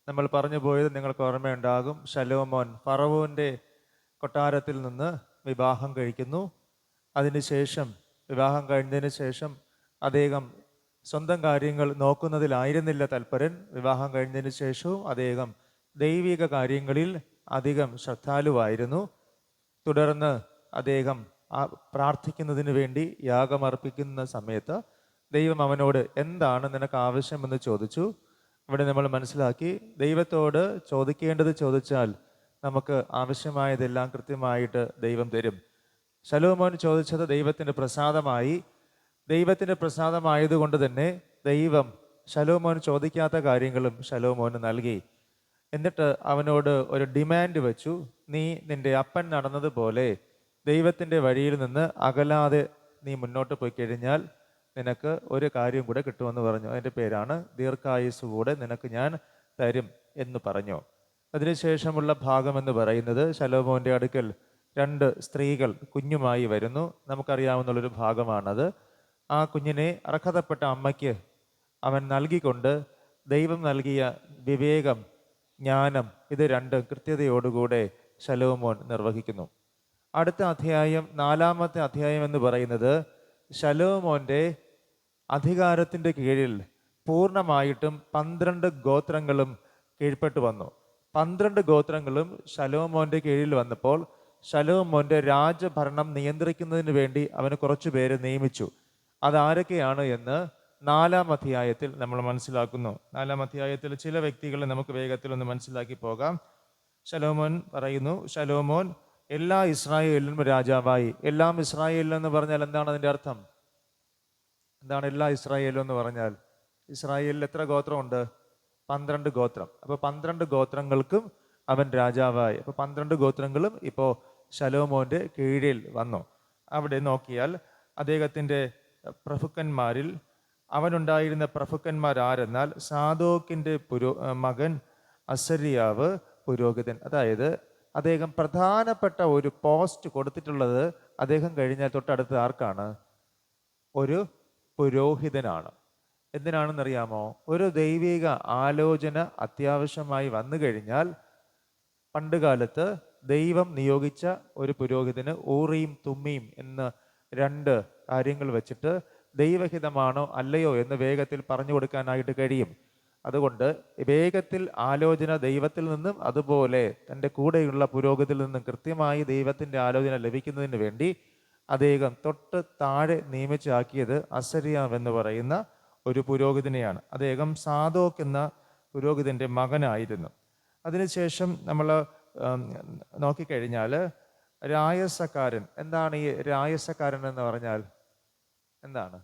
നമ്മൾ പറഞ്ഞു പോയത് നിങ്ങൾക്ക് ഓർമ്മയുണ്ടാകും. ശലോമോൻ ഫറവോൻ്റെ കൊട്ടാരത്തിൽ നിന്ന് വിവാഹം കഴിക്കുന്നു. അതിനുശേഷം വിവാഹം കഴിഞ്ഞതിന് ശേഷം അദ്ദേഹം സ്വന്തം കാര്യങ്ങൾ നോക്കുന്നതിലായിരുന്നില്ല തൽപരൻ. വിവാഹം കഴിഞ്ഞതിന് ശേഷവും അദ്ദേഹം ദൈവിക കാര്യങ്ങളിൽ അധികം ശ്രദ്ധാലുവായിരുന്നു. തുടർന്ന് അദ്ദേഹം പ്രാർത്ഥിക്കുന്നതിന് വേണ്ടി യാഗമർപ്പിക്കുന്ന സമയത്ത് ദൈവം അവനോട് എന്താണ് നിനക്ക് ആവശ്യമെന്ന് ചോദിച്ചു. ഇവിടെ നമ്മൾ മനസ്സിലാക്കി, ദൈവത്തോട് ചോദിക്കേണ്ടത് ചോദിച്ചാൽ നമുക്ക് ആവശ്യമായതെല്ലാം കൃത്യമായിട്ട് ദൈവം തരും. ശലോമോൻ ചോദിച്ചത് ദൈവത്തിൻ്റെ പ്രസാദമായി. ദൈവത്തിൻ്റെ പ്രസാദമായതുകൊണ്ട് തന്നെ ദൈവം ശലോമോൻ ചോദിക്കാത്ത കാര്യങ്ങളും ശലോമോന് നൽകി. എന്നിട്ട് അവനോട് ഒരു ഡിമാൻഡ് വെച്ചു. നീ നിന്റെ അപ്പൻ നടന്നതുപോലെ ദൈവത്തിൻ്റെ വഴിയിൽ നിന്ന് അകലാതെ നീ മുന്നോട്ട് പോയി കഴിഞ്ഞാൽ നിനക്ക് ഒരു കാര്യം കൂടെ കിട്ടുമെന്ന് പറഞ്ഞു. അതിൻ്റെ പേരാണ് ദീർഘായുസ് കൂടെ നിനക്ക് ഞാൻ തരും എന്ന് പറഞ്ഞു. അതിനുശേഷമുള്ള ഭാഗമെന്ന് പറയുന്നത് ശലോമോൻ്റെ അടുക്കൽ 2 സ്ത്രീകൾ കുഞ്ഞുമായി വരുന്നു. നമുക്കറിയാവുന്നുള്ളൊരു ഭാഗമാണത്. ആ കുഞ്ഞിനെ അർഹതപ്പെട്ട അമ്മയ്ക്ക് അവൻ നൽകിക്കൊണ്ട് ദൈവം നൽകിയ വിവേകം, ജ്ഞാനം, ഇത് 2 കൃത്യതയോടുകൂടെ ശലോമോൻ നിർവഹിക്കുന്നു. അടുത്ത അധ്യായം, 4-ാമത്തെ അധ്യായം എന്ന് പറയുന്നത് ശലോമോൻ്റെ അധികാരത്തിൻ്റെ കീഴിൽ പൂർണ്ണമായിട്ടും 12 ഗോത്രങ്ങളും കീഴ്പ്പെട്ടു വന്നു. 12 ഗോത്രങ്ങളും ശലോമോൻ്റെ കീഴിൽ വന്നപ്പോൾ ശലോമോൻ്റെ രാജഭരണം നിയന്ത്രിക്കുന്നതിന് വേണ്ടി അവന് കുറച്ചു പേരെ നിയമിച്ചു. അതാരൊക്കെയാണ് എന്ന് 4-ാം അധ്യായത്തിൽ നമ്മൾ മനസ്സിലാക്കുന്നു. 4-ാം അധ്യായത്തിൽ ചില വ്യക്തികളെ നമുക്ക് വേഗത്തിൽ ഒന്ന് മനസ്സിലാക്കി പോകാം. ശലോമോൻ പറയുന്നു, ശലോമോൻ എല്ലാ ഇസ്രായേലിലും രാജാവായി. എല്ലാം ഇസ്രായേലിൽ എന്ന് പറഞ്ഞാൽ എന്താണ് അതിൻ്റെ അർത്ഥം? എന്താണ് എല്ലാ ഇസ്രായേലും എന്ന് പറഞ്ഞാൽ? ഇസ്രായേലിൽ എത്ര ഗോത്രമുണ്ട്? 12 ഗോത്രം. അപ്പോൾ 12 ഗോത്രങ്ങൾക്കും അവൻ രാജാവായി. അപ്പോൾ 12 ഗോത്രങ്ങളും ഇപ്പോൾ ശലോമോൻ്റെ കീഴിൽ വന്നു. അവിടെ നോക്കിയാൽ അദ്ദേഹത്തിൻ്റെ പ്രഭുക്കന്മാരിൽ അവനുണ്ടായിരുന്ന പ്രഭുക്കന്മാർ ആരെന്നാൽ സാദോക്കിൻ്റെ മകൻ അസര്യാവ് പുരോഹിതൻ. അതായത് അദ്ദേഹം പ്രധാനപ്പെട്ട ഒരു പോസ്റ്റ് കൊടുത്തിട്ടുള്ളത് അദ്ദേഹം കഴിഞ്ഞാൽ തൊട്ടടുത്ത് ആർക്കാണ്? ഒരു പുരോഹിതനാണ്. എന്തിനാണെന്നറിയാമോ? ഒരു ദൈവിക ആലോചന അത്യാവശ്യമായി വന്നു കഴിഞ്ഞാൽ പണ്ട് കാലത്ത് ദൈവം നിയോഗിച്ച ഒരു പുരോഹിതന് ഊറിയും തുമ്മിയും എന്ന് 2 കാര്യങ്ങൾ വെച്ചിട്ട് ദൈവഹിതമാണോ അല്ലയോ എന്ന് വേഗത്തിൽ പറഞ്ഞു കൊടുക്കാനായിട്ട് കഴിയും. അതുകൊണ്ട് വേഗത്തിൽ ആലോചന ദൈവത്തിൽ നിന്നും അതുപോലെ തൻ്റെ കൂടെയുള്ള പുരോഹിതത്തിൽ നിന്നും കൃത്യമായി ദൈവത്തിൻ്റെ ആലോചന ലഭിക്കുന്നതിന് വേണ്ടി അദ്ദേഹം തൊട്ട് താഴെ നിയമിച്ചാക്കിയത് അസര്യാവ് എന്ന് പറയുന്ന ഒരു പുരോഹിതനെയാണ്. അദ്ദേഹം സാദോക്ക് എന്ന പുരോഹിതൻ്റെ മകനായിരുന്നു. അതിനുശേഷം നമ്മൾ നോക്കിക്കഴിഞ്ഞാൽ രായസക്കാരൻ. എന്താണ് ഈ രായസക്കാരൻ എന്ന് പറഞ്ഞാൽ? എന്താണ്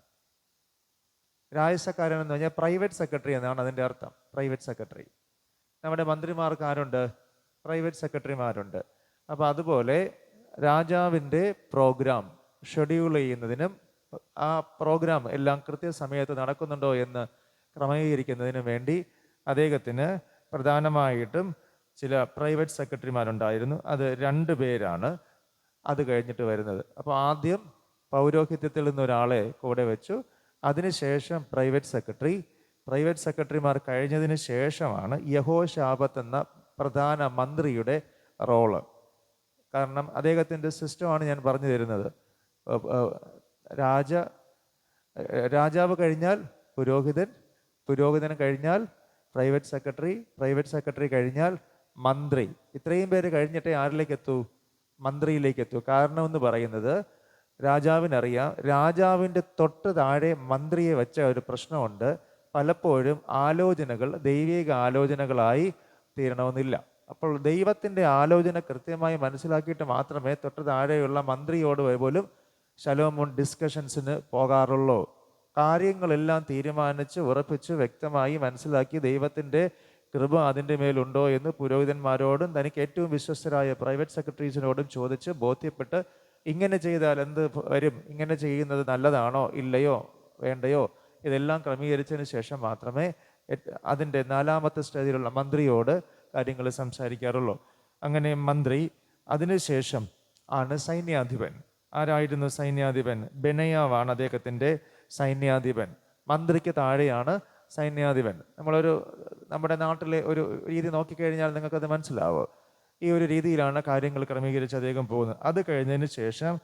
രായസക്കാരൻ എന്ന് പറഞ്ഞാൽ? പ്രൈവറ്റ് സെക്രട്ടറി എന്നാണ് അതിൻ്റെ അർത്ഥം. Private secretary. നമ്മുടെ മന്ത്രിമാർക്ക് ആരുണ്ട്? പ്രൈവറ്റ് സെക്രട്ടറിമാരുണ്ട്. അപ്പോൾ അതുപോലെ രാജാവിൻ്റെ പ്രോഗ്രാം ഷെഡ്യൂൾ ചെയ്യുന്നതിനും ആ പ്രോഗ്രാം എല്ലാം കൃത്യസമയത്ത് നടക്കുന്നുണ്ടോ എന്ന് ക്രമീകരിക്കുന്നതിനും വേണ്ടി അദ്ദേഹത്തിന് പ്രധാനമായിട്ടും ചില പ്രൈവറ്റ് സെക്രട്ടറിമാരുണ്ടായിരുന്നു. അത് 2 പേരാണ് അത് കഴിഞ്ഞിട്ട് വരുന്നത്. അപ്പോൾ ആദ്യം പൗരോഹിത്യത്തിൽ നിന്നൊരാളെ കൂടെ വെച്ചു. അതിനുശേഷം പ്രൈവറ്റ് സെക്രട്ടറിമാർ കഴിഞ്ഞതിന് ശേഷമാണ് യഹോശാബത്ത് എന്ന പ്രധാന മന്ത്രിയുടെ റോള്. കാരണം അദ്ദേഹത്തിൻ്റെ സിസ്റ്റമാണ് ഞാൻ പറഞ്ഞു തരുന്നത്. രാജാവ് കഴിഞ്ഞാൽ പുരോഹിതൻ കഴിഞ്ഞാൽ പ്രൈവറ്റ് സെക്രട്ടറി കഴിഞ്ഞാൽ മന്ത്രി. ഇത്രയും പേര് കഴിഞ്ഞിട്ടേ ആരിലേക്ക് എത്തൂ? മന്ത്രിയിലേക്ക് എത്തൂ. കാരണം എന്ന് പറയുന്നത് രാജാവിനറിയാം, രാജാവിൻ്റെ തൊട്ട് താഴെ മന്ത്രിയെ വെച്ച ഒരു പ്രശ്നമുണ്ട്. പലപ്പോഴും ആലോചനകൾ ദൈവിക ആലോചനകളായി തീരണമെന്നില്ല. അപ്പോൾ ദൈവത്തിൻ്റെ ആലോചന കൃത്യമായി മനസ്സിലാക്കിയിട്ട് മാത്രമേ തൊട്ട് താഴെയുള്ള മന്ത്രിയോട് പോലും ശലോമോൻ ഡിസ്കഷൻസിന് പോകാറുള്ളൂ. കാര്യങ്ങളെല്ലാം തീരുമാനിച്ച് ഉറപ്പിച്ച് വ്യക്തമായി മനസ്സിലാക്കി ദൈവത്തിൻ്റെ കൃപ അതിൻ്റെ മേലുണ്ടോ എന്ന് പുരോഹിതന്മാരോടും തനിക്ക് ഏറ്റവും വിശ്വസ്തരായ പ്രൈവറ്റ് സെക്രട്ടറീസിനോടും ചോദിച്ച് ബോധ്യപ്പെട്ട് ഇങ്ങനെ ചെയ്താൽ എന്ത് വരും, ഇങ്ങനെ ചെയ്യുന്നത് നല്ലതാണോ ഇല്ലയോ വേണ്ടയോ, ഇതെല്ലാം ക്രമീകരിച്ചതിന് ശേഷം മാത്രമേ അതിൻ്റെ 4-ാമത്തെ സ്റ്റേജിലുള്ള മന്ത്രിയോട് കാര്യങ്ങൾ സംസാരിക്കാറുള്ളൂ. അങ്ങനെ മന്ത്രി. അതിനുശേഷം ആണ് സൈന്യാധിപൻ. ആരായിരുന്നു സൈന്യാധിപൻ? ബെനയാവാണ് അദ്ദേഹത്തിൻ്റെ സൈന്യാധിപൻ. മന്ത്രിക്ക് താഴെയാണ് സൈന്യാധിപൻ. നമ്മുടെ നാട്ടിലെ ഒരു രീതി നോക്കിക്കഴിഞ്ഞാൽ നിങ്ങൾക്കത് മനസ്സിലാവും. ഈ ഒരു രീതിയിലാണ് കാര്യങ്ങൾ ക്രമീകരിച്ച് അദ്ദേഹം പോകുന്നത്. അത് കഴിഞ്ഞതിന് ശേഷം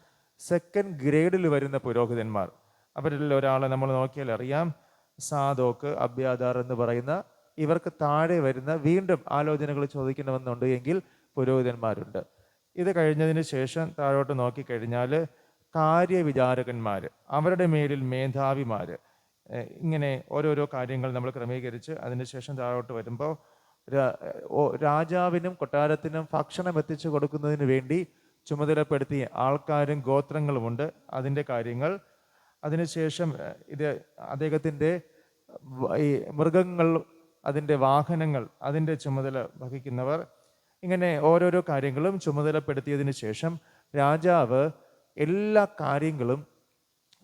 സെക്കൻഡ് ഗ്രേഡിൽ വരുന്ന പുരോഹിതന്മാർ, അവരിൽ ഒരാളെ നമ്മൾ നോക്കിയാൽ അറിയാം, സാദോക്ക്, അബ്യാഥാർ എന്ന് പറയുന്ന ഇവർക്ക് താഴെ വരുന്ന വീണ്ടും ആലോചനകൾ ചോദിക്കണമെന്നുണ്ട് എങ്കിൽ പുരോഹിതന്മാരുണ്ട്. ഇത് കഴിഞ്ഞതിന് ശേഷം താഴോട്ട് നോക്കിക്കഴിഞ്ഞാൽ കാര്യവിചാരകന്മാർ, അവരുടെ മേലിൽ മേധാവിമാർ, ഇങ്ങനെ ഓരോരോ കാര്യങ്ങൾ നമ്മൾ ക്രമീകരിച്ച് അതിനുശേഷം താഴോട്ട് വരുമ്പോൾ രാജാവിനും കൊട്ടാരത്തിനും ഭക്ഷണം എത്തിച്ചു കൊടുക്കുന്നതിന് വേണ്ടി ചുമതലപ്പെടുത്തിയ ആൾക്കാരും ഗോത്രങ്ങളുമുണ്ട്, അതിൻ്റെ കാര്യങ്ങൾ. അതിനുശേഷം ഇത് അദ്ദേഹത്തിൻ്റെ ഈ മൃഗങ്ങൾ, അതിൻ്റെ വാഹനങ്ങൾ, അതിൻ്റെ ചുമതല വഹിക്കുന്നവർ, ഇങ്ങനെ ഓരോരോ കാര്യങ്ങളും ചുമതലപ്പെടുത്തിയതിനു ശേഷം രാജാവ് എല്ലാ കാര്യങ്ങളും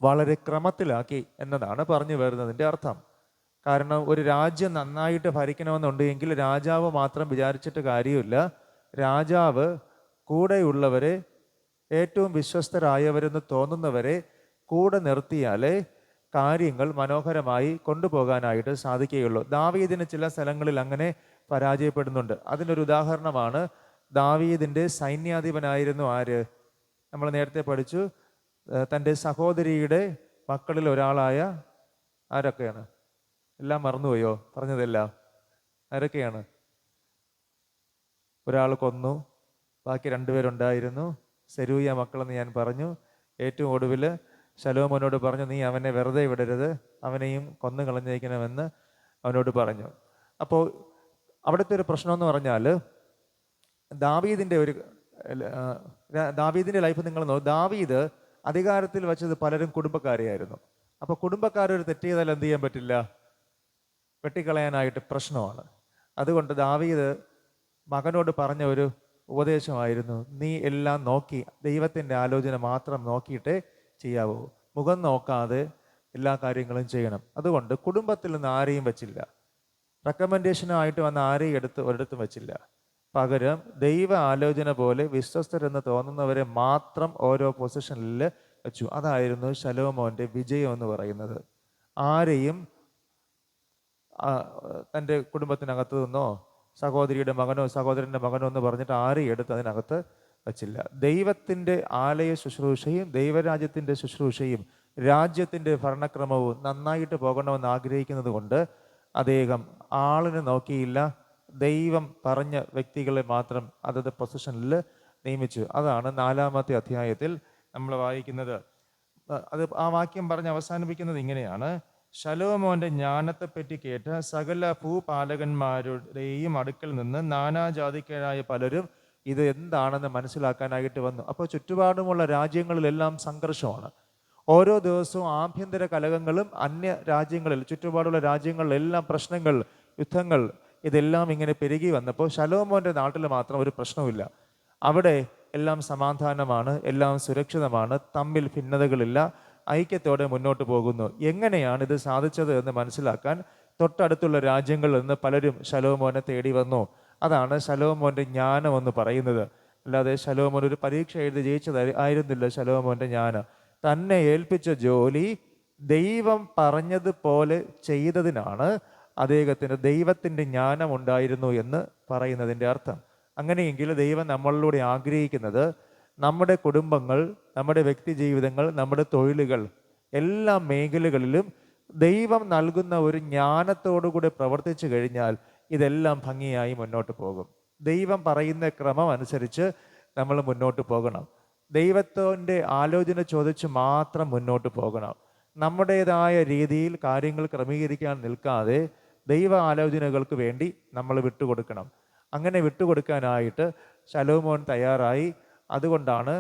വളരെ ക്രമത്തിലാക്കി എന്നതാണ് പറഞ്ഞു വരുന്നതിൻ്റെ അർത്ഥം. കാരണം ഒരു രാജ്യം നന്നായിട്ട് ഭരിക്കണമെന്നുണ്ടെങ്കിൽ രാജാവ് മാത്രം വിചാരിച്ചിട്ട് കാര്യമില്ല. രാജാവ് കൂടെയുള്ളവരെ, ഏറ്റവും വിശ്വസ്തരായവരെന്ന് തോന്നുന്നവരെ കൂടെ നിർത്തിയാലേ കാര്യങ്ങൾ മനോഹരമായി കൊണ്ടുപോകാനായിട്ട് സാധിക്കുകയുള്ളൂ. ദാവീദിന് ചില സ്ഥലങ്ങളിൽ അങ്ങനെ പരാജയപ്പെടുന്നുണ്ട്. അതിനൊരു ഉദാഹരണമാണ് ദാവീദിൻ്റെ സൈന്യാധിപനായിരുന്നു ആര്? നമ്മൾ നേരത്തെ പഠിച്ചു, തൻ്റെ സഹോദരിയുടെ മക്കളിൽ ഒരാളായ ആരൊക്കെയാണ്? എല്ലാം മറന്നുപോയോ? പറഞ്ഞതെല്ലാം ആരൊക്കെയാണ്? ഒരാൾ കൊന്നു, ബാക്കി രണ്ടുപേരുണ്ടായിരുന്നു. സെരൂയ മക്കളെന്ന് ഞാൻ പറഞ്ഞു. ഏറ്റവും ഒടുവിൽ ശലോമോനോട് പറഞ്ഞു, നീ അവനെ വെറുതെ വിടരുത്, അവനെയും കൊന്നു കളഞ്ഞേക്കണമെന്ന് അവനോട് പറഞ്ഞു. അപ്പോൾ അവിടുത്തെ ഒരു പ്രശ്നമെന്ന് പറഞ്ഞാൽ ദാവീദിൻ്റെ ലൈഫ് നിങ്ങൾ നോക്കും. ദാവീദ് അധികാരത്തിൽ വെച്ചത് പലരും കുടുംബക്കാരെയായിരുന്നു. അപ്പോൾ കുടുംബക്കാരൊരു തെറ്റ് ചെയ്താൽ എന്ത് ചെയ്യാൻ പറ്റില്ല? വെട്ടിക്കളയാനായിട്ട് പ്രശ്നമാണ്. അതുകൊണ്ട് ദാവീദ് മകനോട് പറഞ്ഞ ഒരു ഉപദേശമായിരുന്നു, നീ എല്ലാം നോക്കി ദൈവത്തിൻ്റെ ആലോചന മാത്രം നോക്കിയിട്ടേ ചെയ്യാവൂ, മുഖം നോക്കാതെ എല്ലാ കാര്യങ്ങളും ചെയ്യണം. അതുകൊണ്ട് കുടുംബത്തിൽ നിന്ന് ആരെയും വെച്ചില്ല, റെക്കമെൻഡേഷനായിട്ട് വന്ന ആരെയും ഒരിടത്തും വെച്ചില്ല. പകരം ദൈവ ആലോചന പോലെ വിശ്വസ്തരെന്ന് തോന്നുന്നവരെ മാത്രം ഓരോ പൊസിഷനിൽ വെച്ചു. അതായിരുന്നു ശലോമോൻ്റെ വിജയം എന്ന് പറയുന്നത്. ആരെയും തൻ്റെ കുടുംബത്തിനകത്ത് നിന്നോ സഹോദരിയുടെ മകനോ സഹോദരൻ്റെ മകനോ എന്ന് പറഞ്ഞിട്ട് ആരെയും എടുത്ത് അതിനകത്ത് വച്ചില്ല. ദൈവത്തിൻ്റെ ആലയ ശുശ്രൂഷയും ദൈവരാജ്യത്തിൻ്റെ ശുശ്രൂഷയും രാജ്യത്തിൻ്റെ ഭരണക്രമവും നന്നായിട്ട് പോകണമെന്ന് ആഗ്രഹിക്കുന്നത് കൊണ്ട് അദ്ദേഹം ആളിനെ നോക്കിയില്ല, ദൈവം പറഞ്ഞ വ്യക്തികളെ മാത്രം അതത് പൊസിഷനിൽ നിയമിച്ചു. അതാണ് 4-ാമത്തെ അധ്യായത്തിൽ നമ്മൾ വായിക്കുന്നത്. അത് ആ വാക്യം പറഞ്ഞ് അവസാനിപ്പിക്കുന്നത് ഇങ്ങനെയാണ്: ശലോമോന്റെ ജ്ഞാനത്തെപ്പറ്റി കേട്ട സകല ഭൂപാലകന്മാരുടെയും അടുക്കൽ നിന്ന് നാനാജാതിക്കാരായ പലരും ഇത് എന്താണെന്ന് മനസ്സിലാക്കാനായിട്ട് വന്നു. അപ്പോൾ ചുറ്റുപാടുമുള്ള രാജ്യങ്ങളിലെല്ലാം സംഘർഷമാണ്. ഓരോ ദിവസവും ആഭ്യന്തര കലഹങ്ങളും അന്യ രാജ്യങ്ങളിൽ, ചുറ്റുപാടുള്ള രാജ്യങ്ങളിലെല്ലാം പ്രശ്നങ്ങൾ, യുദ്ധങ്ങൾ, ഇതെല്ലാം ഇങ്ങനെ പെരുകി വന്നപ്പോൾ ശലോമോന്റെ നാട്ടിൽ മാത്രം ഒരു പ്രശ്നവുമില്ല. അവിടെ എല്ലാം സമാധാനമാണ്, എല്ലാം സുരക്ഷിതമാണ്, തമ്മിൽ ഭിന്നതകളില്ല, ഐക്യത്തോടെ മുന്നോട്ട് പോകുന്നു. എങ്ങനെയാണ് ഇത് സാധിച്ചത് എന്ന് മനസ്സിലാക്കാൻ തൊട്ടടുത്തുള്ള രാജ്യങ്ങളിൽ നിന്ന് പലരും ശലോമോനെ തേടി വന്നു. അതാണ് ശലോമോന്റെ ജ്ഞാനം എന്ന് പറയുന്നത്. അല്ലാതെ ശലോമോൻ ഒരു പരീക്ഷ എഴുതി ജയിച്ചത് ആയിരുന്നില്ല. ശലോമോന്റെ ജ്ഞാനം തന്നെ ഏൽപ്പിച്ച ജോലി ദൈവം പറഞ്ഞതുപോലെ ചെയ്തതിനാണ് അദ്ദേഹത്തിന് ദൈവത്തിൻ്റെ ജ്ഞാനം ഉണ്ടായിരുന്നു എന്ന് പറയുന്നതിൻ്റെ അർത്ഥം. അങ്ങനെയെങ്കിൽ ദൈവം നമ്മളിലൂടെ ആഗ്രഹിക്കുന്നത് നമ്മുടെ കുടുംബങ്ങൾ, നമ്മുടെ വ്യക്തി ജീവിതങ്ങൾ, നമ്മുടെ തൊഴിലുകൾ, എല്ലാ മേഖലകളിലും ദൈവം നൽകുന്ന ഒരു ജ്ഞാനത്തോടുകൂടി പ്രവർത്തിച്ചു കഴിഞ്ഞാൽ ഇതെല്ലാം ഭംഗിയായി മുന്നോട്ട് പോകും. ദൈവം പറയുന്ന ക്രമം അനുസരിച്ച് നമ്മൾ മുന്നോട്ട് പോകണം. ദൈവത്തിൻ്റെ ആലോചന ചോദിച്ച് മാത്രം മുന്നോട്ട് പോകണം. നമ്മുടേതായ രീതിയിൽ കാര്യങ്ങൾ ക്രമീകരിക്കാൻ നിൽക്കാതെ ദൈവ ആലോചനകൾക്ക് വേണ്ടി നമ്മൾ വിട്ടുകൊടുക്കണം. അങ്ങനെ വിട്ടുകൊടുക്കാനായിട്ട് ശലോമോൻ തയ്യാറായി. അതുകൊണ്ടാണ്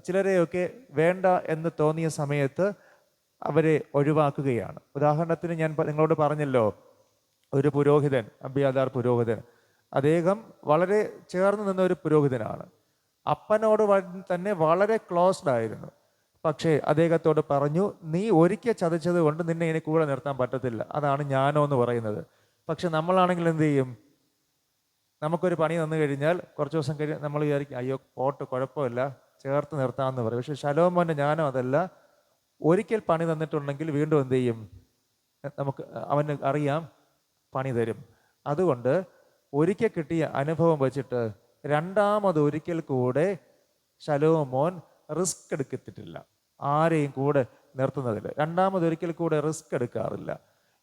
ചിലരെയൊക്കെ വേണ്ട എന്ന് തോന്നിയ സമയത്ത് അവരെ ഒഴിവാക്കുകയാണ്. ഉദാഹരണത്തിന് ഞാൻ നിങ്ങളോട് പറഞ്ഞല്ലോ, ഒരു പുരോഹിതൻ, അബ്യാഥാർ പുരോഹിതൻ, അദ്ദേഹം വളരെ ചേർന്ന് നിന്ന ഒരു പുരോഹിതനാണ്. അപ്പനോട് തന്നെ വളരെ ക്ലോസ്ഡ് ആയിരുന്നു. പക്ഷേ അദ്ദേഹത്തോട് പറഞ്ഞു, നീ ഒരിക്കൽ ചതച്ചത് കൊണ്ട് നിന്നെ ഇനി കൂടെ നിർത്താൻ പറ്റത്തില്ല. അതാണ് ജ്ഞാനം എന്ന് പറയുന്നത്. പക്ഷെ നമ്മളാണെങ്കിൽ എന്ത് ചെയ്യും? നമുക്കൊരു പണി തന്നു കഴിഞ്ഞാൽ കുറച്ച് ദിവസം കഴിഞ്ഞ് നമ്മൾ വിചാരിക്കും, അയ്യോ പോട്ട്, കുഴപ്പമില്ല, ചേർത്ത് നിർത്താമെന്ന് പറയും. പക്ഷെ ശലോമോന്റെ ജ്ഞാനം അതല്ല. ഒരിക്കൽ പണി തന്നിട്ടുണ്ടെങ്കിൽ വീണ്ടും എന്ത് ചെയ്യും? നമുക്ക് അവന് അറിയാം പണി തരും. അതുകൊണ്ട് ഒരിക്കൽ കിട്ടിയ അനുഭവം വെച്ചിട്ട് ഒരിക്കൽ കൂടെ ശലോമോൻ റിസ്ക് എടുക്കത്തിട്ടില്ല. ആരെയും കൂടെ നിർത്തുന്നതിൽ ഒരിക്കൽ കൂടെ റിസ്ക് എടുക്കാറില്ല.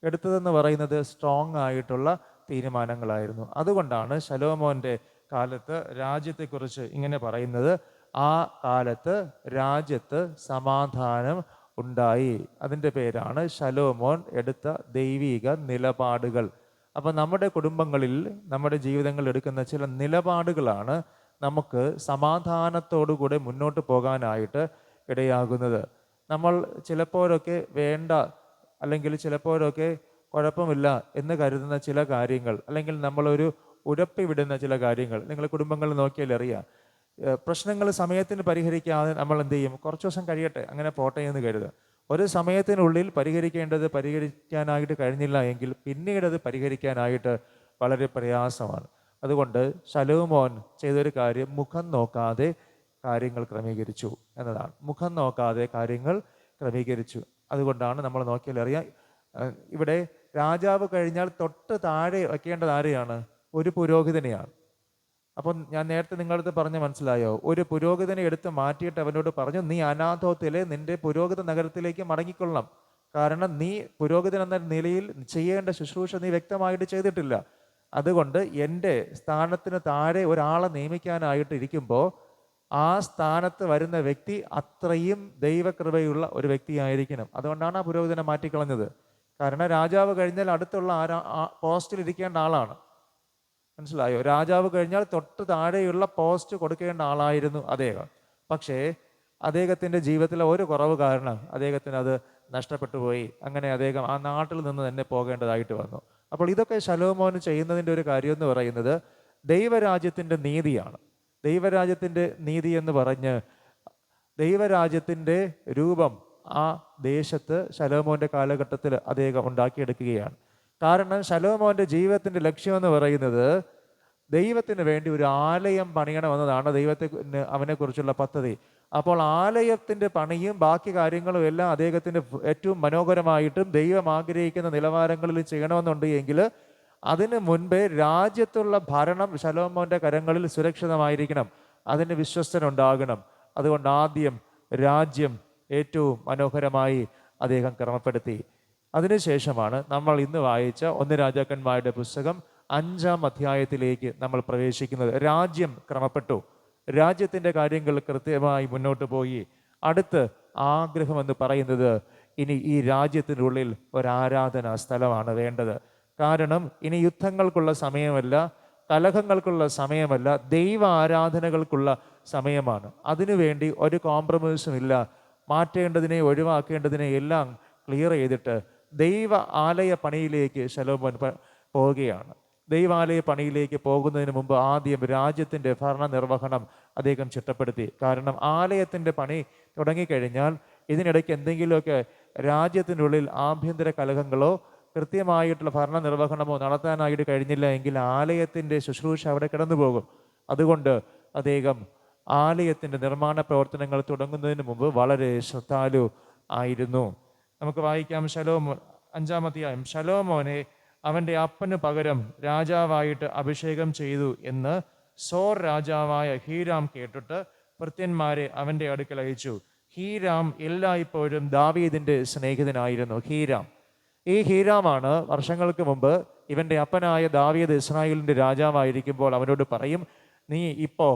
എടുത്തതെന്ന് പറയുന്നത് സ്ട്രോങ് ആയിട്ടുള്ള തീരുമാനങ്ങളായിരുന്നു. അതുകൊണ്ടാണ് ശലോമോൻ്റെ കാലത്ത് രാജ്യത്തെക്കുറിച്ച് ഇങ്ങനെ പറയുന്നത്, ആ കാലത്ത് രാജ്യത്ത് സമാധാനം ഉണ്ടായി. അതിൻ്റെ പേരാണ് ശലോമോൻ എടുത്ത ദൈവിക നിലപാടുകൾ. അപ്പം നമ്മുടെ കുടുംബങ്ങളിൽ, നമ്മുടെ ജീവിതങ്ങളിൽ എടുക്കുന്ന ചില നിലപാടുകളാണ് നമുക്ക് സമാധാനത്തോടുകൂടെ മുന്നോട്ട് പോകാനായിട്ട് ഇടയാകുന്നത്. നമ്മൾ ചിലപ്പോഴൊക്കെ വേണ്ട, അല്ലെങ്കിൽ ചിലപ്പോഴൊക്കെ കുഴപ്പമില്ല എന്ന് കരുതുന്ന ചില കാര്യങ്ങൾ, അല്ലെങ്കിൽ നമ്മളൊരു ഉരപ്പി വിടുന്ന ചില കാര്യങ്ങൾ നിങ്ങൾ കുടുംബങ്ങളിൽ നോക്കിയാൽ അറിയാം. പ്രശ്നങ്ങൾ സമയത്തിന് പരിഹരിക്കാതെ നമ്മൾ എന്ത് ചെയ്യും? കുറച്ച് ദിവസം കഴിയട്ടെ, അങ്ങനെ പോട്ടെ എന്ന് കരുതുക. ഒരു സമയത്തിനുള്ളിൽ പരിഹരിക്കാനായിട്ട് കഴിഞ്ഞില്ല എങ്കിൽ പിന്നീട് അത് പരിഹരിക്കാനായിട്ട് വളരെ പ്രയാസമാണ്. അതുകൊണ്ട് ശലോമോൻ ചെയ്തൊരു കാര്യം, മുഖം നോക്കാതെ കാര്യങ്ങൾ ക്രമീകരിച്ചു എന്നതാണ്. മുഖം നോക്കാതെ കാര്യങ്ങൾ ക്രമീകരിച്ചു. അതുകൊണ്ടാണ് നമ്മൾ നോക്കിയാൽ അറിയാം, ഇവിടെ രാജാവ് കഴിഞ്ഞാൽ തൊട്ട് താഴെ വയ്ക്കേണ്ടത് ആരെയാണ്? ഒരു പുരോഹിതനെയാണ്. അപ്പം ഞാൻ നേരത്തെ നിങ്ങളടുത്ത് പറഞ്ഞ് മനസ്സിലായോ? ഒരു പുരോഹിതനെ എടുത്ത് മാറ്റിയിട്ട് അവനോട് പറഞ്ഞു, നീ അനാഥോത്തിലെ നിന്റെ പുരോഹിത നഗരത്തിലേക്ക് മടങ്ങിക്കൊള്ളണം. കാരണം നീ പുരോഹിതൻ എന്ന നിലയിൽ ചെയ്യേണ്ട ശുശ്രൂഷ നീ വ്യക്തമായിട്ട് ചെയ്തിട്ടില്ല. അതുകൊണ്ട് എൻ്റെ സ്ഥാനത്തിന് താഴെ ഒരാളെ നിയമിക്കാനായിട്ട് ഇരിക്കുമ്പോൾ ആ സ്ഥാനത്ത് വരുന്ന വ്യക്തി അത്രയും ദൈവകൃപയുള്ള ഒരു വ്യക്തിയായിരിക്കണം. അതുകൊണ്ടാണ് ആ പുരോഹിതനെ മാറ്റിക്കളഞ്ഞത്. കാരണം രാജാവ് കഴിഞ്ഞാൽ അടുത്തുള്ള പോസ്റ്റിൽ ഇരിക്കേണ്ട ആളാണ്. മനസ്സിലായോ? രാജാവ് കഴിഞ്ഞാൽ തൊട്ട് താഴെയുള്ള പോസ്റ്റ് കൊടുക്കേണ്ട ആളായിരുന്നു അദ്ദേഹം. പക്ഷേ അദ്ദേഹത്തിൻ്റെ ജീവിതത്തിലെ ഒരു കുറവ് കാരണം അദ്ദേഹത്തിന് അത് നഷ്ടപ്പെട്ടു പോയി. അങ്ങനെ അദ്ദേഹം ആ നാട്ടിൽ നിന്ന് തന്നെ പോകേണ്ടതായിട്ട് വന്നു. അപ്പോൾ ഇതൊക്കെ ശലോമോൻ ചെയ്യുന്നതിൻ്റെ ഒരു കാര്യം എന്ന് പറയുന്നത് ദൈവരാജ്യത്തിൻ്റെ നീതിയാണ്. ദൈവരാജ്യത്തിൻ്റെ നീതി എന്ന് പറഞ്ഞ് ദൈവരാജ്യത്തിൻ്റെ രൂപം ആ ദേശത്ത് ശലോമോൻ്റെ കാലഘട്ടത്തിൽ അദ്ദേഹം ഉണ്ടാക്കിയെടുക്കുകയാണ്. കാരണം ശലോമോൻ്റെ ജീവിതത്തിൻ്റെ ലക്ഷ്യമെന്ന് പറയുന്നത് ദൈവത്തിന് വേണ്ടി ഒരു ആലയം പണിയണമെന്നതാണ് അവനെക്കുറിച്ചുള്ള പദ്ധതി. അപ്പോൾ ആലയത്തിൻ്റെ പണിയും ബാക്കി കാര്യങ്ങളും എല്ലാം അദ്ദേഹത്തിൻ്റെ ഏറ്റവും മനോഹരമായിട്ടും ദൈവം ആഗ്രഹിക്കുന്ന നിലവാരങ്ങളിൽ ചെയ്യണമെന്നുണ്ട് എങ്കിൽ അതിന് മുൻപേ രാജ്യത്തുള്ള ഭരണം ശലോമോൻ്റെ കരങ്ങളിൽ സുരക്ഷിതമായിരിക്കണം. അതിന് വിശ്വസ്തനുണ്ടാകണം. അതുകൊണ്ട് ആദ്യം രാജ്യം ഏറ്റവും മനോഹരമായി അദ്ദേഹം ക്രമപ്പെടുത്തി. അതിനുശേഷമാണ് നമ്മൾ ഇന്ന് വായിച്ച 1 രാജാക്കന്മാരുടെ പുസ്തകം 5-ാം അധ്യായത്തിലേക്ക് നമ്മൾ പ്രവേശിക്കുന്നത്. രാജ്യം ക്രമപ്പെട്ടു, രാജ്യത്തിൻ്റെ കാര്യങ്ങൾ കൃത്യമായി മുന്നോട്ട് പോയി. അടുത്ത് ആഗ്രഹമെന്ന് പറയുന്നത് ഇനി ഈ രാജ്യത്തിനുള്ളിൽ ഒരാരാധനാ സ്ഥലമാണ് വേണ്ടത്. കാരണം ഇനി യുദ്ധങ്ങൾക്കുള്ള സമയമല്ല, കലഹങ്ങൾക്കുള്ള സമയമല്ല, ദൈവ ആരാധനകൾക്കുള്ള സമയമാണ്. അതിനുവേണ്ടി ഒരു കോംപ്രമൈസും ഇല്ല. മാറ്റേണ്ടതിനെ ഒഴിവാക്കേണ്ടതിനെ എല്ലാം ക്ലിയർ ചെയ്തിട്ട് ദൈവ ആലയ പണിയിലേക്ക് ശലോമോൻ പോവുകയാണ്. ദൈവാലയ പണിയിലേക്ക് പോകുന്നതിന് മുമ്പ് ആദ്യം രാജ്യത്തിൻ്റെ ഭരണ നിർവഹണം അദ്ദേഹം ചിട്ടപ്പെടുത്തി. കാരണം ആലയത്തിൻ്റെ പണി തുടങ്ങിക്കഴിഞ്ഞാൽ ഇതിനിടയ്ക്ക് എന്തെങ്കിലുമൊക്കെ രാജ്യത്തിനുള്ളിൽ ആഭ്യന്തര കലഹങ്ങളോ കൃത്യമായിട്ടുള്ള ഭരണ നിർവഹണമോ നടത്താനായിട്ട് കഴിഞ്ഞില്ല എങ്കിൽ ആലയത്തിൻ്റെ ശുശ്രൂഷ അവിടെ കിടന്നു പോകും. അതുകൊണ്ട് അദ്ദേഹം ആലയത്തിൻ്റെ നിർമ്മാണ പ്രവർത്തനങ്ങൾ തുടങ്ങുന്നതിന് മുമ്പ് വളരെ ശ്രദ്ധാലു ആയിരുന്നു. നമുക്ക് വായിക്കാം. 5-ാം അധ്യായം. ശലോമോനെ അവൻ്റെ അപ്പന് പകരം രാജാവായിട്ട് അഭിഷേകം ചെയ്തു എന്ന് സോർ രാജാവായ ഹീരാം കേട്ടിട്ട് ഭൃത്യന്മാരെ അവൻ്റെ അടുക്കൽ അയച്ചു. ഹീരാം എല്ലായ്പ്പോഴും ദാവീദിൻ്റെ സ്നേഹിതനായിരുന്നു. ഈ ഹീരാമാണ് വർഷങ്ങൾക്ക് മുമ്പ് ഇവൻ്റെ അപ്പനായ ദാവീദ് ഇസ്രായേലിൻ്റെ രാജാവായിരിക്കുമ്പോൾ അവനോട് പറയും, നീ ഇപ്പോൾ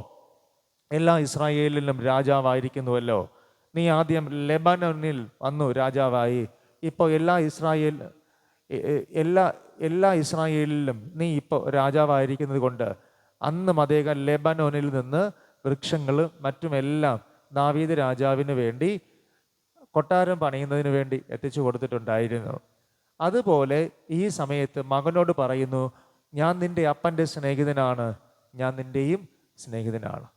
എല്ലാ ഇസ്രായേലിലും രാജാവായിരിക്കുന്നുവല്ലോ. നീ ആദ്യം ലെബനോനിൽ വന്നു രാജാവായി. ഇപ്പോൾ എല്ലാ ഇസ്രായേലിലും നീ ഇപ്പോൾ രാജാവായിരിക്കുന്നത് കൊണ്ട് അന്നും അദ്ദേഹം ലെബനോനിൽ നിന്ന് വൃക്ഷങ്ങളും മറ്റുമെല്ലാം ദാവീദ് രാജാവിന് വേണ്ടി കൊട്ടാരം പണിയുന്നതിന് വേണ്ടി എത്തിച്ചു കൊടുത്തിട്ടുണ്ടായിരുന്നു. അതുപോലെ ഈ സമയത്ത് മകനോട് പറയുന്നു, ഞാൻ നിൻ്റെ അപ്പൻ്റെ സ്നേഹിതനാണ്, ഞാൻ നിൻ്റെയും സ്നേഹിതനാണ്.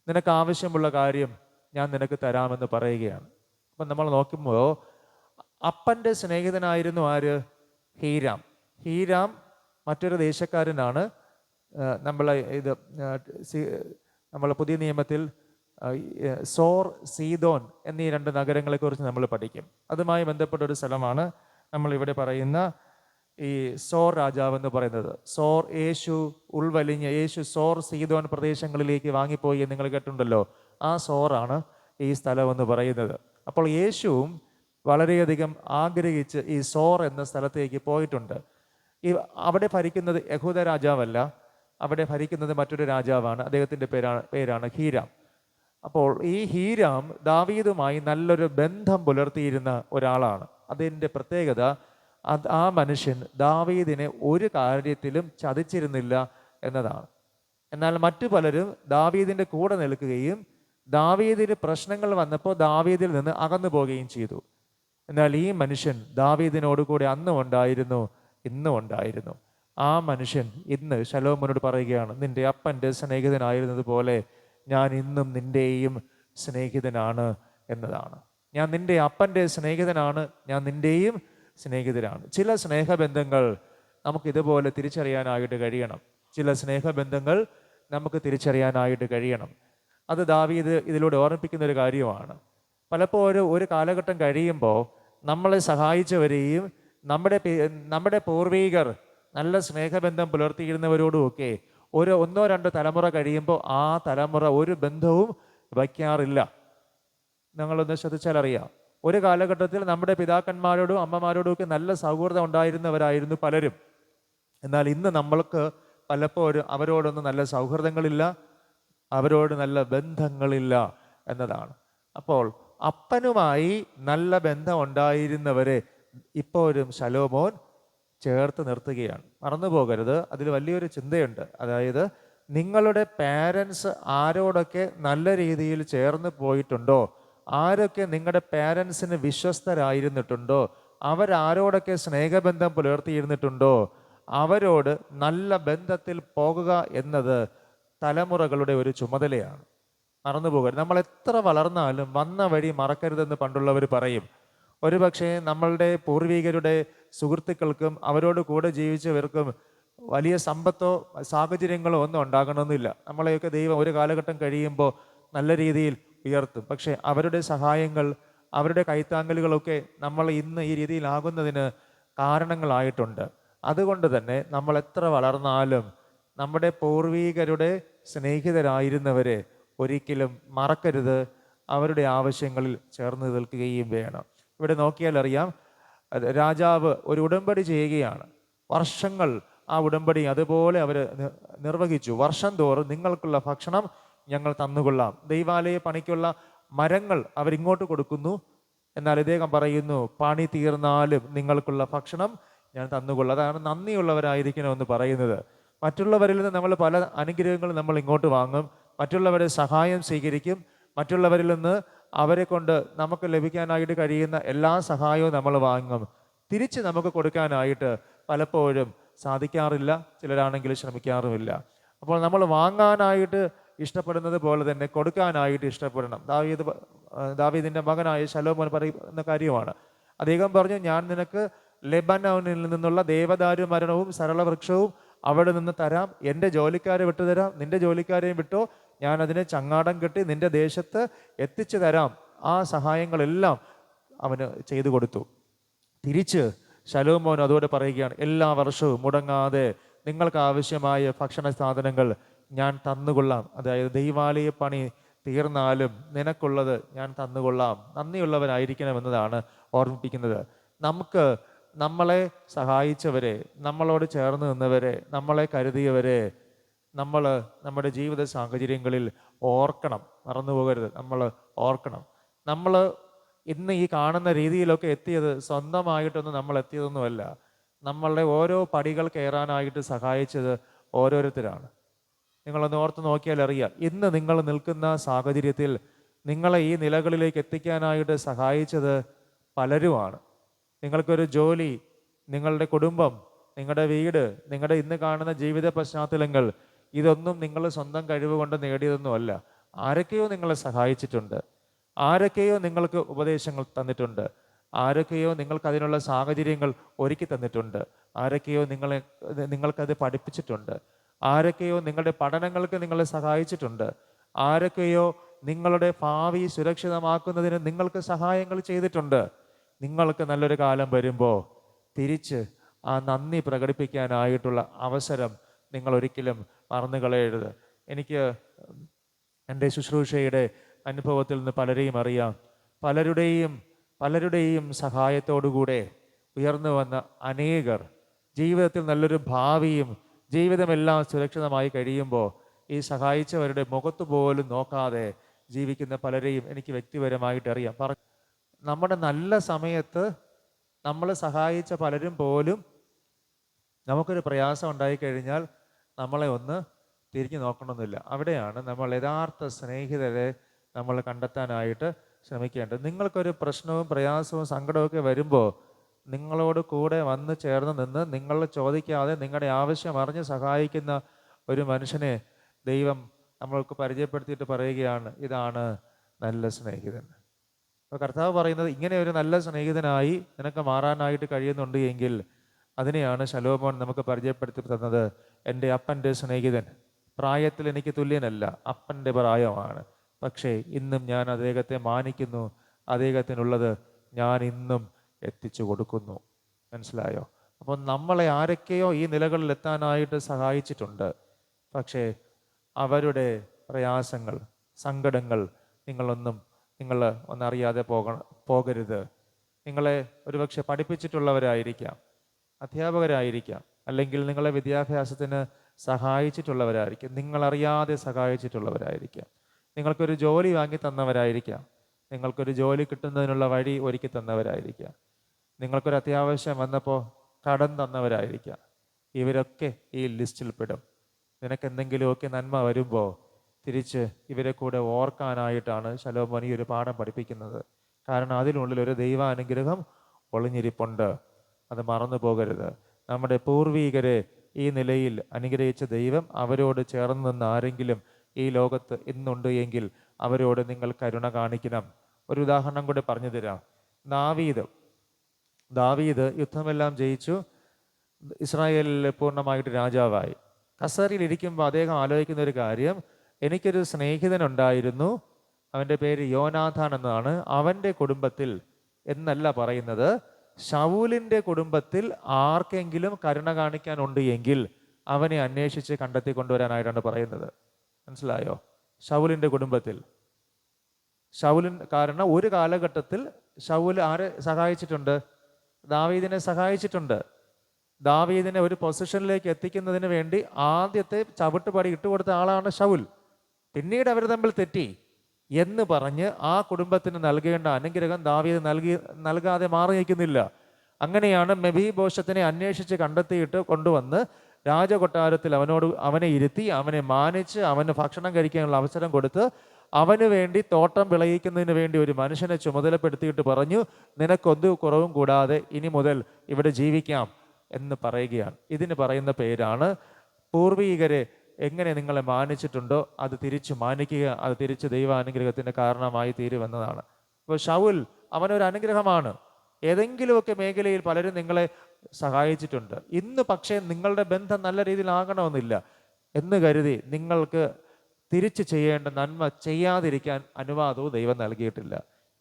നിനക്ക് ആവശ്യമുള്ള കാര്യം ഞാൻ നിനക്ക് തരാമെന്ന് പറയുകയാണ്. അപ്പം നമ്മൾ നോക്കുമ്പോൾ അപ്പൻ്റെ സ്നേഹിതനായിരുന്നു ആര്? ഹീരാം മറ്റൊരു ദേശക്കാരനാണ്. നമ്മൾ പുതിയ നിയമത്തിൽ സോർ, സീദോൻ എന്നീ 2 നഗരങ്ങളെക്കുറിച്ച് നമ്മൾ പഠിക്കും. അതുമായി ബന്ധപ്പെട്ട ഒരു സ്ഥലമാണ് നമ്മളിവിടെ പറയുന്ന ഈ സോർ രാജാവ് എന്ന് പറയുന്നത്. സോർ യേശു ഉൾവലിഞ്ഞ് യേശു സോർ സീദോൻ പ്രദേശങ്ങളിലേക്ക് വാങ്ങിപ്പോയി എന്ന് നിങ്ങൾ കേട്ടിട്ടുണ്ടല്ലോ. ആ സോറാണ് ഈ സ്ഥലം എന്ന് പറയുന്നത്. അപ്പോൾ യേശുവും വളരെയധികം ആഗ്രഹിച്ച് ഈ സോർ എന്ന സ്ഥലത്തേക്ക് പോയിട്ടുണ്ട്. ഈ അവിടെ ഭരിക്കുന്നത് യഹൂദ രാജാവല്ല, അവിടെ ഭരിക്കുന്നത് മറ്റൊരു രാജാവാണ്. അദ്ദേഹത്തിൻ്റെ പേരാണ് ഹീരാം. അപ്പോൾ ഈ ഹീരാം ദാവീദുമായി നല്ലൊരു ബന്ധം പുലർത്തിയിരുന്ന ഒരാളാണ്. അതിൻ്റെ പ്രത്യേകത ആ മനുഷ്യൻ ദാവീദിനെ ഒരു കാര്യത്തിലും ചതിച്ചിരുന്നില്ല എന്നതാണ്. എന്നാൽ മറ്റു പലരും ദാവീദിൻ്റെ കൂടെ നിൽക്കുകയും ദാവീദിന് പ്രശ്നങ്ങൾ വന്നപ്പോൾ ദാവീദിൽ നിന്ന് അകന്നു പോവുകയും ചെയ്തു. എന്നാൽ ഈ മനുഷ്യൻ ദാവീദിനോട് കൂടെ അന്നും ഉണ്ടായിരുന്നു, ഇന്നും ഉണ്ടായിരുന്നു. ആ മനുഷ്യൻ ഇന്ന് ശലോമോനോട് പറയുകയാണ്, നിന്റെ അപ്പൻ്റെ സ്നേഹിതനായിരുന്നത് പോലെ ഞാൻ ഇന്നും നിൻ്റെയും സ്നേഹിതനാണ് എന്നതാണ്. ഞാൻ നിൻ്റെ അപ്പൻ്റെ സ്നേഹിതനാണ്, ഞാൻ നിൻ്റെയും സ്നേഹിതനാണ്. ചില സ്നേഹബന്ധങ്ങൾ നമുക്കിതുപോലെ തിരിച്ചറിയാനായിട്ട് കഴിയണം. ചില സ്നേഹബന്ധങ്ങൾ നമുക്ക് തിരിച്ചറിയാനായിട്ട് കഴിയണം. അത് ദാവീദ് ഇതിലൂടെ ഓർമ്മിപ്പിക്കുന്ന ഒരു കാര്യമാണ്. പലപ്പോഴും ഒരു കാലഘട്ടം കഴിയുമ്പോൾ നമ്മളെ സഹായിച്ചവരെയും നമ്മുടെ പൂർവികർ നല്ല സ്നേഹബന്ധം പുലർത്തിയിരുന്നവരോടുമൊക്കെ ഒന്നോ രണ്ടോ തലമുറ കഴിയുമ്പോൾ ആ തലമുറ ഒരു ബന്ധവും വയ്ക്കാറില്ല. നിങ്ങളൊന്ന് ശ്രദ്ധിച്ചാൽ അറിയാം. ഒരു കാലഘട്ടത്തിൽ നമ്മുടെ പിതാക്കന്മാരോടും അമ്മമാരോടും ഒക്കെ നല്ല സൗഹൃദം ഉണ്ടായിരുന്നവരായിരുന്നു പലരും. എന്നാൽ ഇന്ന് നമ്മൾക്ക് പലപ്പോഴും അവരോടൊന്നും നല്ല സൗഹൃദങ്ങളില്ല, അവരോട് നല്ല ബന്ധങ്ങളില്ല എന്നതാണ്. അപ്പോൾ അപ്പനുമായി നല്ല ബന്ധം ഉണ്ടായിരുന്നവരെ ഇപ്പോഴും ശലോമോൻ ചേർത്ത് നിർത്തുകയാണ്. മറന്നു പോകരുത്, അതിൽ വലിയൊരു ചിന്തയുണ്ട്. അതായത് നിങ്ങളുടെ പാരൻസ് ആരോടൊക്കെ നല്ല രീതിയിൽ ചേർന്ന് പോയിട്ടുണ്ടോ, ആരൊക്കെ നിങ്ങളുടെ പാരൻസിന് വിശ്വസ്തരായിരുന്നിട്ടുണ്ടോ, അവരാരോടൊക്കെ സ്നേഹബന്ധം പുലർത്തിയിരുന്നിട്ടുണ്ടോ, അവരോട് നല്ല ബന്ധത്തിൽ പോകുക എന്നത് തലമുറകളുടെ ഒരു ചുമതലയാണ്. മറന്നു പോകരുത്. നമ്മൾ എത്ര വളർന്നാലും വന്ന വഴി മറക്കരുതെന്ന് പണ്ടുള്ളവർ പറയും. ഒരുപക്ഷെ നമ്മളുടെ പൂർവികരുടെ സുഹൃത്തുക്കൾക്കും അവരോട് കൂടെ ജീവിച്ചവർക്കും വലിയ സമ്പത്തോ സാഹചര്യങ്ങളോ ഒന്നും ഉണ്ടാകണമെന്നില്ല. നമ്മളെയൊക്കെ ദൈവം ഒരു കാലഘട്ടം കഴിയുമ്പോൾ നല്ല രീതിയിൽ ഉയർത്തും. പക്ഷെ അവരുടെ സഹായങ്ങൾ, അവരുടെ കൈത്താങ്ങലുകളൊക്കെ നമ്മൾ ഇന്ന് ഈ രീതിയിലാകുന്നതിന് കാരണങ്ങളായിട്ടുണ്ട്. അതുകൊണ്ട് തന്നെ നമ്മൾ എത്ര വളർന്നാലും നമ്മുടെ പൂർവികരുടെ സ്നേഹിതരായിരുന്നവരെ ഒരിക്കലും മറക്കരുത്. അവരുടെ ആവശ്യങ്ങളിൽ ചേർന്ന് നിൽക്കുകയും വേണം. ഇവിടെ നോക്കിയാൽ അറിയാം, രാജാവ് ഒരു ഉടമ്പടി ചെയ്യുകയാണ്. വർഷങ്ങൾ ആ ഉടമ്പടി അതുപോലെ അവർ നിർവഹിച്ചു. വർഷം തോറും നിങ്ങൾക്കുള്ള ഭക്ഷണം ഞങ്ങൾ തന്നുകൊള്ളാം. ദൈവാലയ പണിക്കുള്ള മരങ്ങൾ അവരിങ്ങോട്ട് കൊടുക്കുന്നു. എന്നാൽ ഇദ്ദേഹം പറയുന്നു, പണി തീർന്നാലും നിങ്ങൾക്കുള്ള ഭക്ഷണം ഞാൻ തന്നുകൊള്ളാം. അതാണ് നന്ദിയുള്ളവരായിരിക്കണമെന്ന് പറയുന്നത്. മറ്റുള്ളവരിൽ നിന്ന് നമ്മൾ പല അനുഗ്രഹങ്ങളും നമ്മൾ ഇങ്ങോട്ട് വാങ്ങും, മറ്റുള്ളവരെ സഹായം സ്വീകരിക്കും, മറ്റുള്ളവരിൽ നിന്ന് അവരെ കൊണ്ട് നമുക്ക് ലഭിക്കാനായിട്ട് കഴിയുന്ന എല്ലാ സഹായവും നമ്മൾ വാങ്ങും. തിരിച്ച് നമുക്ക് കൊടുക്കാനായിട്ട് പലപ്പോഴും സാധിക്കാറില്ല, ചിലരാണെങ്കിൽ ശ്രമിക്കാറുമില്ല. അപ്പോൾ നമ്മൾ വാങ്ങാനായിട്ട് ഇഷ്ടപ്പെടുന്നത് പോലെ തന്നെ കൊടുക്കാനായിട്ട് ഇഷ്ടപ്പെടണം. ദാവീദിൻ്റെ മകനായ ശലോമോൻ പറയുന്ന കാര്യമാണ്. അദ്ദേഹം പറഞ്ഞു, ഞാൻ നിനക്ക് ലെബനോനിൽ നിന്നുള്ള ദേവദാരു മരവും സരളവൃക്ഷവും അവിടെ നിന്ന് തരാം, എൻ്റെ ജോലിക്കാരെ വിട്ടുതരാം, നിന്റെ ജോലിക്കാരെയും വിട്ടോ, ഞാൻ അതിനെ ചങ്ങാടം കെട്ടി നിന്റെ ദേശത്ത് എത്തിച്ചു തരാം. ആ സഹായങ്ങളെല്ലാം അവന് ചെയ്തു കൊടുത്തു. തിരിച്ച് ശലോമോൻ അതോടെ പറയുകയാണ്, എല്ലാ വർഷവും മുടങ്ങാതെ നിങ്ങൾക്ക് ആവശ്യമായ ഭക്ഷണ സാധനങ്ങൾ ഞാൻ തന്നുകൊള്ളാം. അതായത് ദൈവാലയ പണി തീർന്നാലും നിനക്കുള്ളത് ഞാൻ തന്നുകൊള്ളാം. നന്ദിയുള്ളവരായിരിക്കണമെന്നതാണ് ഓർമ്മിപ്പിക്കുന്നത്. നമുക്ക് നമ്മളെ സഹായിച്ചവരെ, നമ്മളോട് ചേർന്ന് നിന്നവരെ, നമ്മളെ കരുതിയവരെ നമ്മൾ നമ്മുടെ ജീവിത സാഹചര്യങ്ങളിൽ ഓർക്കണം. മറന്നു പോകരുത്, നമ്മൾ ഓർക്കണം. നമ്മൾ ഇന്ന് ഈ കാണുന്ന രീതിയിലൊക്കെ എത്തിയത് സ്വന്തമായിട്ടൊന്നും നമ്മൾ എത്തിയതൊന്നുമല്ല. നമ്മളുടെ ഓരോ പടികൾ കയറാനായിട്ട് സഹായിച്ചത് ഓരോരുത്തരാണ്. നിങ്ങളൊന്ന് ഓർത്ത് നോക്കിയാൽ അറിയാം, ഇന്ന് നിങ്ങൾ നിൽക്കുന്ന സാഹചര്യത്തിൽ നിങ്ങളെ ഈ നിലകളിലേക്ക് എത്തിക്കാനായിട്ട് സഹായിച്ചത് പലരുമാണ്. നിങ്ങൾക്കൊരു ജോലി, നിങ്ങളുടെ കുടുംബം, നിങ്ങളുടെ വീട്, നിങ്ങളുടെ ഇന്ന് കാണുന്ന ജീവിത പശ്ചാത്തലങ്ങൾ, ഇതൊന്നും നിങ്ങൾ സ്വന്തം കഴിവ് കൊണ്ട് നേടിയതൊന്നുമല്ല. ആരൊക്കെയോ നിങ്ങളെ സഹായിച്ചിട്ടുണ്ട്, ആരൊക്കെയോ നിങ്ങൾക്ക് ഉപദേശങ്ങൾ തന്നിട്ടുണ്ട്, ആരൊക്കെയോ നിങ്ങൾക്ക് അതിനുള്ള സാഹചര്യങ്ങൾ ഒരുക്കി തന്നിട്ടുണ്ട്, ആരൊക്കെയോ നിങ്ങൾക്കത് പഠിപ്പിച്ചിട്ടുണ്ട്, ആരൊക്കെയോ നിങ്ങളുടെ പഠനങ്ങൾക്ക് നിങ്ങളെ സഹായിച്ചിട്ടുണ്ട്, ആരൊക്കെയോ നിങ്ങളുടെ ഭാവി സുരക്ഷിതമാക്കുന്നതിന് നിങ്ങൾക്ക് സഹായങ്ങൾ ചെയ്തിട്ടുണ്ട്. നിങ്ങൾക്ക് നല്ലൊരു കാലം വരുമ്പോൾ തിരിച്ച് ആ നന്ദി പ്രകടിപ്പിക്കാനായിട്ടുള്ള അവസരം നിങ്ങൾ ഒരിക്കലും മറന്നു കളയരുത്. എനിക്ക് എൻ്റെ ശുശ്രൂഷയുടെ അനുഭവത്തിൽ നിന്ന് പലരെയും അറിയാം. പലരുടെയും സഹായത്തോടുകൂടെ ഉയർന്നു വന്ന അനേകർ ജീവിതത്തിൽ നല്ലൊരു ഭാവിയും ജീവിതമെല്ലാം സുരക്ഷിതമായി കഴിയുമ്പോൾ ഈ സഹായിച്ചവരുടെ മുഖത്ത് പോലും നോക്കാതെ ജീവിക്കുന്ന പലരെയും എനിക്ക് വ്യക്തിപരമായിട്ട് അറിയാം. നമ്മുടെ നല്ല സമയത്ത് നമ്മൾ സഹായിച്ച പലരും പോലും നമുക്കൊരു പ്രയാസം ഉണ്ടായിക്കഴിഞ്ഞാൽ നമ്മളെ ഒന്ന് തിരിഞ്ഞു നോക്കണമെന്നില്ല. അവിടെയാണ് നമ്മൾ യഥാർത്ഥ സ്നേഹിതരെ നമ്മൾ കണ്ടെത്താനായിട്ട് ശ്രമിക്കേണ്ടത്. നിങ്ങൾക്കൊരു പ്രശ്നവും പ്രയാസവും സങ്കടമൊക്കെ വരുമ്പോൾ നിങ്ങളോട് കൂടെ വന്ന് ചേർന്ന് നിന്ന് നിങ്ങൾ ചോദിക്കാതെ നിങ്ങളുടെ ആവശ്യം അറിഞ്ഞ് സഹായിക്കുന്ന ഒരു മനുഷ്യനെ ദൈവം നമ്മൾക്ക് പരിചയപ്പെടുത്തിയിട്ട് പറയുകയാണ്, ഇതാണ് നല്ല സ്നേഹിതൻ. അപ്പോൾ കർത്താവ് പറയുന്നത്, ഇങ്ങനെ ഒരു നല്ല സ്നേഹിതനായി നിനക്ക് മാറാനായിട്ട് കഴിയുന്നുണ്ട് എങ്കിൽ അതിനെയാണ് ശലോമോൻ നമുക്ക് പരിചയപ്പെടുത്തി തന്നത്. എൻ്റെ അപ്പൻ്റെ സ്നേഹിതൻ, പ്രായത്തിൽ എനിക്ക് തുല്യനല്ല, അപ്പൻ്റെ പ്രായമാണ്, പക്ഷേ ഇന്നും ഞാൻ അദ്ദേഹത്തെ മാനിക്കുന്നു, അദ്ദേഹത്തിനുള്ളത് ഞാൻ ഇന്നും എത്തിച്ചു കൊടുക്കുന്നു. മനസ്സിലായോ? അപ്പോൾ നമ്മളെ ആരൊക്കെയോ ഈ നിലകളിൽ എത്താനായിട്ട് സഹായിച്ചിട്ടുണ്ട്. പക്ഷേ അവരുടെ പ്രയാസങ്ങൾ, സങ്കടങ്ങൾ നിങ്ങൾ ഒന്നറിയാതെ പോകരുത്. നിങ്ങളെ ഒരുപക്ഷെ പഠിപ്പിച്ചിട്ടുള്ളവരായിരിക്കാം, അധ്യാപകരായിരിക്കാം, അല്ലെങ്കിൽ നിങ്ങളെ വിദ്യാഭ്യാസത്തിന് സഹായിച്ചിട്ടുള്ളവരായിരിക്കും, നിങ്ങളറിയാതെ സഹായിച്ചിട്ടുള്ളവരായിരിക്കാം, നിങ്ങൾക്കൊരു ജോലി വാങ്ങി തന്നവരായിരിക്കാം, നിങ്ങൾക്കൊരു ജോലി കിട്ടുന്നതിനുള്ള വഴി ഒരുക്കി തന്നവരായിരിക്കാം, നിങ്ങൾക്കൊരു അത്യാവശ്യം വന്നപ്പോൾ കടം തന്നവരായിരിക്കാം. ഇവരൊക്കെ ഈ ലിസ്റ്റിൽ പെടും. നിനക്കെന്തെങ്കിലുമൊക്കെ നന്മ വരുമ്പോൾ തിരിച്ച് ഇവരെ കൂടെ ഓർക്കാനായിട്ടാണ് ശലോമോൻ ഈ ഒരു പാഠം പഠിപ്പിക്കുന്നത്. കാരണം അതിനുള്ളിൽ ഒരു ദൈവാനുഗ്രഹം ഒളിഞ്ഞിരിപ്പുണ്ട്. അത് മറന്നു പോകരുത്. നമ്മുടെ പൂർവീകരെ ഈ നിലയിൽ അനുഗ്രഹിച്ച ദൈവം അവരോട് ചേർന്ന് നിന്ന് ആരെങ്കിലും ഈ ലോകത്ത് ഇന്നുണ്ട് എങ്കിൽ അവരോട് നിങ്ങൾ കരുണ കാണിക്കണം. ഒരു ഉദാഹരണം കൂടെ പറഞ്ഞു തരാം. ദാവീദ് യുദ്ധമെല്ലാം ജയിച്ചു, ഇസ്രായേലിൽ പൂർണ്ണമായിട്ട് രാജാവായി. കസേരയിൽ ഇരിക്കുമ്പോൾ അദ്ദേഹം ആലോചിക്കുന്ന ഒരു കാര്യം, എനിക്കൊരു സ്നേഹിതനുണ്ടായിരുന്നു, അവൻ്റെ പേര് യോനാഥാൻ എന്നാണ്. അവൻ്റെ കുടുംബത്തിൽ എന്നല്ല പറയുന്നത്, ശൗലിൻ്റെ കുടുംബത്തിൽ ആർക്കെങ്കിലും കരുണ കാണിക്കാനുണ്ട് എങ്കിൽ അവനെ അന്വേഷിച്ച് കണ്ടെത്തി കൊണ്ടുവരാനായിട്ടാണ് പറയുന്നത്. മനസ്സിലായോ? ശൗലിൻ്റെ കുടുംബത്തിൽ കാരണം ഒരു കാലഘട്ടത്തിൽ ശൗൽ ആരെ സഹായിച്ചിട്ടുണ്ട്? ദാവീദിനെ സഹായിച്ചിട്ടുണ്ട്. ദാവീദിനെ ഒരു പൊസിഷനിലേക്ക് എത്തിക്കുന്നതിന് വേണ്ടി ആദ്യത്തെ ചവിട്ടുപടി ഇട്ടുകൊടുത്ത ആളാണ് ശൗൽ. പിന്നീട് അവർ തമ്മിൽ തെറ്റി എന്ന് പറഞ്ഞ് ആ കുടുംബത്തിന് നൽകേണ്ട അനുഗ്രഹം ദാവീദ് നൽകാതെ മാറി നിൽക്കുന്നില്ല. അങ്ങനെയാണ് മെഫീബോശത്തിനെ അന്വേഷിച്ച് കണ്ടെത്തിയിട്ട് കൊണ്ടുവന്ന് രാജകൊട്ടാരത്തിൽ അവനെ ഇരുത്തി, അവനെ മാനിച്ച്, അവന് ഭക്ഷണം കഴിക്കാനുള്ള അവസരം കൊടുത്ത്, അവന് വേണ്ടി തോട്ടം വിളയിക്കുന്നതിന് വേണ്ടി ഒരു മനുഷ്യനെ ചുമതലപ്പെടുത്തിയിട്ട് പറഞ്ഞു, നിനക്കൊരു കുറവും കൂടാതെ ഇനി മുതൽ ഇവിടെ ജീവിക്കാം എന്ന് പറയുകയാണ്. ഇതിന് പറയുന്ന പേരാണ്, പൂർവീകരെ എങ്ങനെ നിങ്ങളെ മാനിച്ചിട്ടുണ്ടോ അത് തിരിച്ചു മാനിക്കുക, അത് തിരിച്ച് ദൈവാനുഗ്രഹത്തിൻ്റെ കാരണമായി തീരുമെന്നതാണ്. അപ്പോൾ ശൗൽ അവനൊരു അനുഗ്രഹമാണ്. ഏതെങ്കിലുമൊക്കെ മേഖലയിൽ പലരും നിങ്ങളെ സഹായിച്ചിട്ടുണ്ട്. ഇന്ന് പക്ഷേ നിങ്ങളുടെ ബന്ധം നല്ല രീതിയിലാകണമെന്നില്ല എന്ന് കരുതി നിങ്ങൾക്ക് തിരിച്ച് ചെയ്യേണ്ട നന്മ ചെയ്യാതിരിക്കാൻ അനുവാദവും ദൈവം നൽകിയിട്ടില്ല.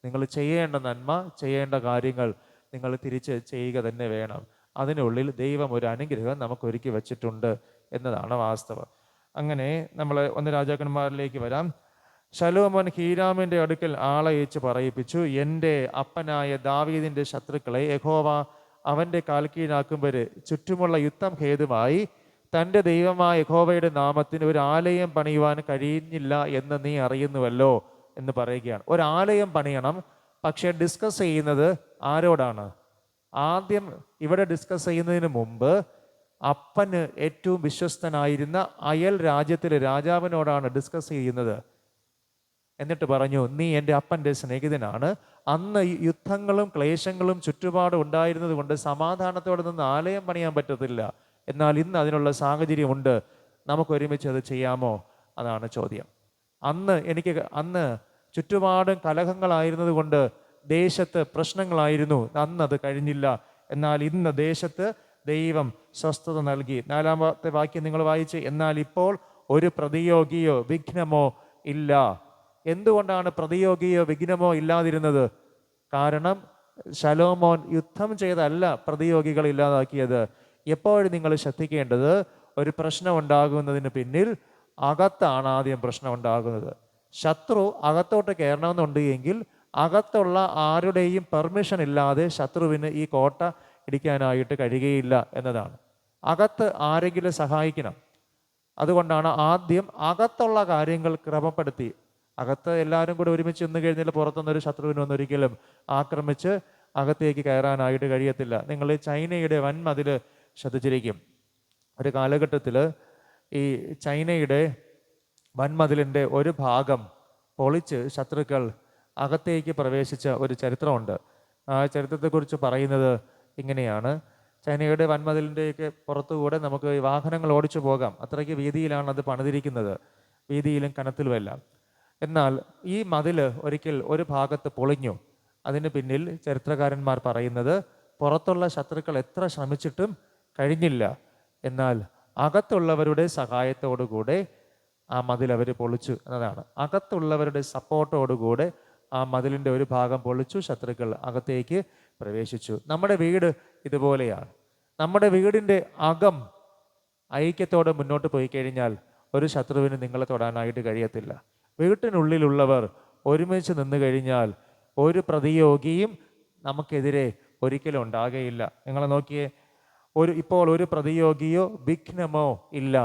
നിങ്ങൾ ചെയ്യേണ്ട നന്മ, ചെയ്യേണ്ട കാര്യങ്ങൾ നിങ്ങൾ തിരിച്ച് ചെയ്യുക തന്നെ വേണം. അതിനുള്ളിൽ ദൈവം ഒരു അനുഗ്രഹം നമുക്ക് ഒരുക്കി വച്ചിട്ടുണ്ട് എന്നതാണ് വാസ്തവം. അങ്ങനെ നമ്മൾ 1 രാജാക്കന്മാരിലേക്ക് വരാം. ശലോമോൻ ഹീരാമിൻ്റെ അടുക്കൽ ആളയച്ച് പറയിപ്പിച്ചു, എൻ്റെ അപ്പനായ ദാവീദിൻ്റെ ശത്രുക്കളെ യഹോവ അവൻ്റെ കാൽക്കീഴാക്കുമ്പോൾ ചുറ്റുമുള്ള യുദ്ധം ഹേതുവായി തൻ്റെ ദൈവമായ യഹോവയുടെ നാമത്തിന് ഒരു ആലയം പണിയുവാൻ കഴിയുന്നില്ല എന്ന് നീ അറിയുന്നുവല്ലോ എന്ന് പറയുകയാണ്. ഒരാലയം പണിയണം, പക്ഷെ ഡിസ്കസ് ചെയ്യുന്നത് ആരോടാണ്? ആദ്യം ഇവിടെ ഡിസ്കസ് ചെയ്യുന്നതിന് മുമ്പ് അപ്പന് ഏറ്റവും വിശ്വസ്തനായിരുന്ന അയൽ രാജ്യത്തിലെ രാജാവിനോടാണ് ഡിസ്കസ് ചെയ്യുന്നത്. എന്നിട്ട് പറഞ്ഞു, നീ എൻ്റെ അപ്പൻ്റെ സ്നേഹിതനാണ്. അന്ന് യുദ്ധങ്ങളും ക്ലേശങ്ങളും ചുറ്റുപാടും ഉണ്ടായിരുന്നത് കൊണ്ട് സമാധാനത്തോടെ നിന്ന് ആലയം പണിയാൻ പറ്റത്തില്ല. എന്നാൽ ഇന്ന് അതിനുള്ള സാഹചര്യമുണ്ട്, നമുക്ക് ഒരുമിച്ച് അത് ചെയ്യാമോ? അതാണ് ചോദ്യം. അന്ന് ചുറ്റുപാടും കലഹങ്ങളായിരുന്നത് കൊണ്ട് ദേശത്ത് പ്രശ്നങ്ങളായിരുന്നു, അന്നത് കഴിഞ്ഞില്ല. എന്നാൽ ഇന്ന് ദേശത്ത് ദൈവം സ്വസ്ഥത നൽകി. 4-ാമത്തെ വാക്യം നിങ്ങൾ വായിച്ച്, എന്നാൽ ഇപ്പോൾ ഒരു പ്രതിയോഗിയോ വിഘ്നമോ ഇല്ല. എന്തുകൊണ്ടാണ് പ്രതിയോഗിയോ വിഘ്നമോ ഇല്ലാതിരുന്നത്? കാരണം ശലോമോൻ യുദ്ധം ചെയ്തല്ല പ്രതിയോഗികൾ ഇല്ലാതാക്കിയത്. എപ്പോഴും നിങ്ങൾ ശ്രദ്ധിക്കേണ്ടത്, ഒരു പ്രശ്നം ഉണ്ടാകുന്നതിന് പിന്നിൽ അകത്താണ് ആദ്യം പ്രശ്നം ഉണ്ടാകുന്നത്. ശത്രു അകത്തോട്ട് കയറണമെന്നുണ്ട് എങ്കിൽ അകത്തുള്ള ആരുടെയും പെർമിഷൻ ഇല്ലാതെ ശത്രുവിന് ഈ കോട്ട ഇടിക്കാനായിട്ട് കഴിയുകയില്ല എന്നതാണ്. അകത്ത് ആരെങ്കിലും സഹായിക്കണം. അതുകൊണ്ടാണ് ആദ്യം അകത്തുള്ള കാര്യങ്ങൾ ക്രമപ്പെടുത്തി. അകത്ത് എല്ലാവരും കൂടെ ഒരുമിച്ച് നിന്ന് കഴിഞ്ഞാൽ പുറത്തുനിന്നൊരു ശത്രുവിനൊന്നും ഒരിക്കലും ആക്രമിച്ച് അകത്തേക്ക് കയറാനായിട്ട് കഴിയത്തില്ല. നിങ്ങൾ ചൈനയുടെ വൻമതിൽ ശ്രദ്ധിച്ചിരിക്കും. ഒരു കാലഘട്ടത്തിൽ ഈ ചൈനയുടെ വൻമതിലിൻ്റെ ഒരു ഭാഗം പൊളിച്ച് ശത്രുക്കൾ അകത്തേക്ക് പ്രവേശിച്ച ഒരു ചരിത്രമുണ്ട്. ആ ചരിത്രത്തെക്കുറിച്ച് പറയുന്നത് ഇങ്ങനെയാണ്: ചൈനയുടെ വൻമതിലിൻ്റെയൊക്കെ പുറത്തുകൂടെ നമുക്ക് വാഹനങ്ങൾ ഓടിച്ചു പോകാം. അത്രയ്ക്ക് വീതിയിലാണ് അത് പണിതിരിക്കുന്നത്, വീതിയിലും കനത്തിലുമെല്ലാം. എന്നാൽ ഈ മതിൽ ഒരിക്കൽ ഒരു ഭാഗത്ത് പൊളിഞ്ഞു. അതിന് പിന്നിൽ ചരിത്രകാരന്മാർ പറയുന്നത്, പുറത്തുള്ള ശത്രുക്കൾ എത്ര ശ്രമിച്ചിട്ടും കഴിഞ്ഞില്ല. എന്നാൽ അകത്തുള്ളവരുടെ സഹായത്തോടുകൂടെ ആ മതിൽ അവർ പൊളിച്ചു എന്നതാണ്. അകത്തുള്ളവരുടെ സപ്പോർട്ടോടുകൂടെ ആ മതിലിൻ്റെ ഒരു ഭാഗം പൊളിച്ചു, ശത്രുക്കൾ അകത്തേക്ക് പ്രവേശിച്ചു. നമ്മുടെ വീട് ഇതുപോലെയാണ്. നമ്മുടെ വീടിൻ്റെ അകം ഐക്യത്തോടെ മുന്നോട്ട് പോയി കഴിഞ്ഞാൽ ഒരു ശത്രുവിന് നിങ്ങളെ തൊടാനായിട്ട് കഴിയത്തില്ല. വീട്ടിനുള്ളിലുള്ളവർ ഒരുമിച്ച് നിന്ന് കഴിഞ്ഞാൽ ഒരു പ്രതിയോഗിയും നമുക്കെതിരെ ഒരിക്കലും ഉണ്ടാകുകയില്ല. നിങ്ങൾ നോക്കിയേ, ഇപ്പോൾ ഒരു പ്രതിയോഗിയോ വിഘ്നമോ ഇല്ല.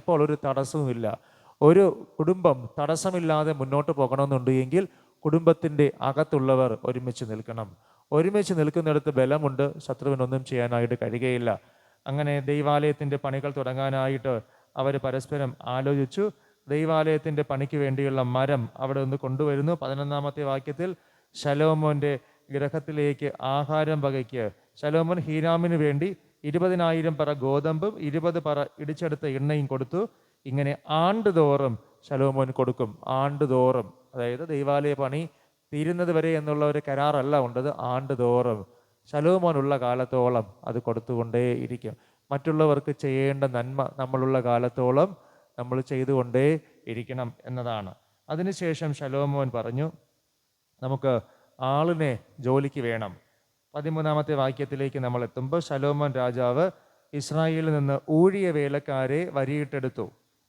ഇപ്പോൾ ഒരു തടസ്സവും ഇല്ല. ഒരു കുടുംബം തടസ്സമില്ലാതെ മുന്നോട്ട് പോകണമെന്നുണ്ട് എങ്കിൽ കുടുംബത്തിൻ്റെ അകത്തുള്ളവർ ഒരുമിച്ച് നിൽക്കണം. ഒരുമിച്ച് നിൽക്കുന്നിടത്ത് ബലമുണ്ട്, ശത്രുവിനൊന്നും ചെയ്യാനായിട്ട് കഴിയുകയില്ല. അങ്ങനെ ദൈവാലയത്തിൻ്റെ പണികൾ തുടങ്ങാനായിട്ട് അവർ പരസ്പരം ആലോചിച്ചു. ദൈവാലയത്തിൻ്റെ പണിക്ക് വേണ്ടിയുള്ള മരം അവിടെ നിന്ന് കൊണ്ടുവരുന്നു. 11-ാമത്തെ വാക്യത്തിൽ ശലോമോൻ്റെ ഗൃഹത്തിലേക്ക് ആഹാരം വകയ്ക്ക് ശലോമോൻ ഹീരാമിന് വേണ്ടി 20,000 പറ ഗോതമ്പും 20 പറ ഇടിച്ചെടുത്ത എണ്ണയും കൊടുത്തു. ഇങ്ങനെ ആണ്ടുതോറും ശലോമോൻ കൊടുക്കും. ആണ്ടുതോറും, അതായത് ദൈവാലയ പണി തീരുന്നത് വരെ എന്നുള്ള ഒരു കരാറല്ല ഉണ്ടത്. ആണ്ടുതോറും ശലോമോനുള്ള കാലത്തോളം അത് കൊടുത്തുകൊണ്ടേ ഇരിക്കും. മറ്റുള്ളവർക്ക് ചെയ്യേണ്ട നന്മ നമ്മളുള്ള കാലത്തോളം നമ്മൾ ചെയ്തുകൊണ്ടേ ഇരിക്കണം എന്നതാണ്. അതിനുശേഷം ശലോമോൻ പറഞ്ഞു, നമുക്ക് ആളിനെ ജോലിക്ക് വേണം. 13-ാമത്തെ വാക്യത്തിലേക്ക് നമ്മൾ എത്തുമ്പോൾ ശലോമോൻ രാജാവ് ഇസ്രായേലിൽ നിന്ന് ഊഴിയ വേലക്കാരെ വരിയിട്ടെടുത്തു.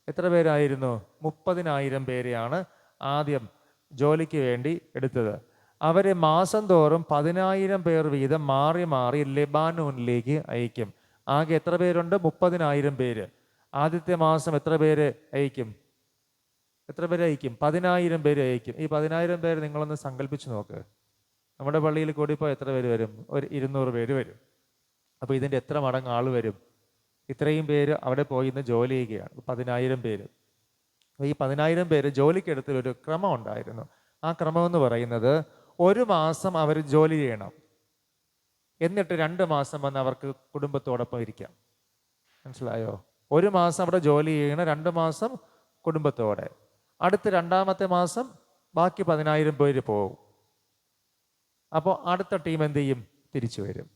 എത്ര പേരായിരുന്നു? 30,000 പേരെയാണ് ആദ്യം ജോലിക്ക് വേണ്ടി എടുത്തത്. അവരെ മാസം തോറും 10,000 പേർ വീതം മാറി മാറി ലെബാനോനിലേക്ക് അയക്കും. ആകെ എത്ര പേരുണ്ട്? 30,000 പേര്. ആദ്യത്തെ മാസം എത്ര പേര് അയക്കും? 10,000 പേര് അയക്കും. ഈ 10,000 പേര് നിങ്ങളൊന്ന് സങ്കല്പിച്ച് നോക്ക്. നമ്മുടെ പള്ളിയിൽ കൂടിപ്പോൾ എത്ര പേര് വരും? ഒരു 200 പേര് വരും. അപ്പോൾ ഇതിൻ്റെ എത്ര മടങ്ങ് ആൾ വരും? ഇത്രയും പേര് അവിടെ പോയി ഇന്ന് ജോലി ചെയ്യുകയാണ്. 10,000 പേര്. ഈ 10,000 പേര് ജോലിക്കെടുത്തൊരു ക്രമം ഉണ്ടായിരുന്നു. ആ ക്രമം എന്ന് പറയുന്നത്, ഒരു മാസം അവർ ജോലി ചെയ്യണം, എന്നിട്ട് 2 മാസം വന്ന് അവർക്ക് കുടുംബത്തോടൊപ്പം ഇരിക്കാം. മനസ്സിലായോ? ഒരു മാസം അവിടെ ജോലി ചെയ്യണം, 2 മാസം കുടുംബത്തോടെ. അടുത്ത 2-ാമത്തെ മാസം ബാക്കി 10,000 പേര് പോകും. അപ്പോൾ അടുത്ത ടീം എന്ത് ചെയ്യും? തിരിച്ചു വരും.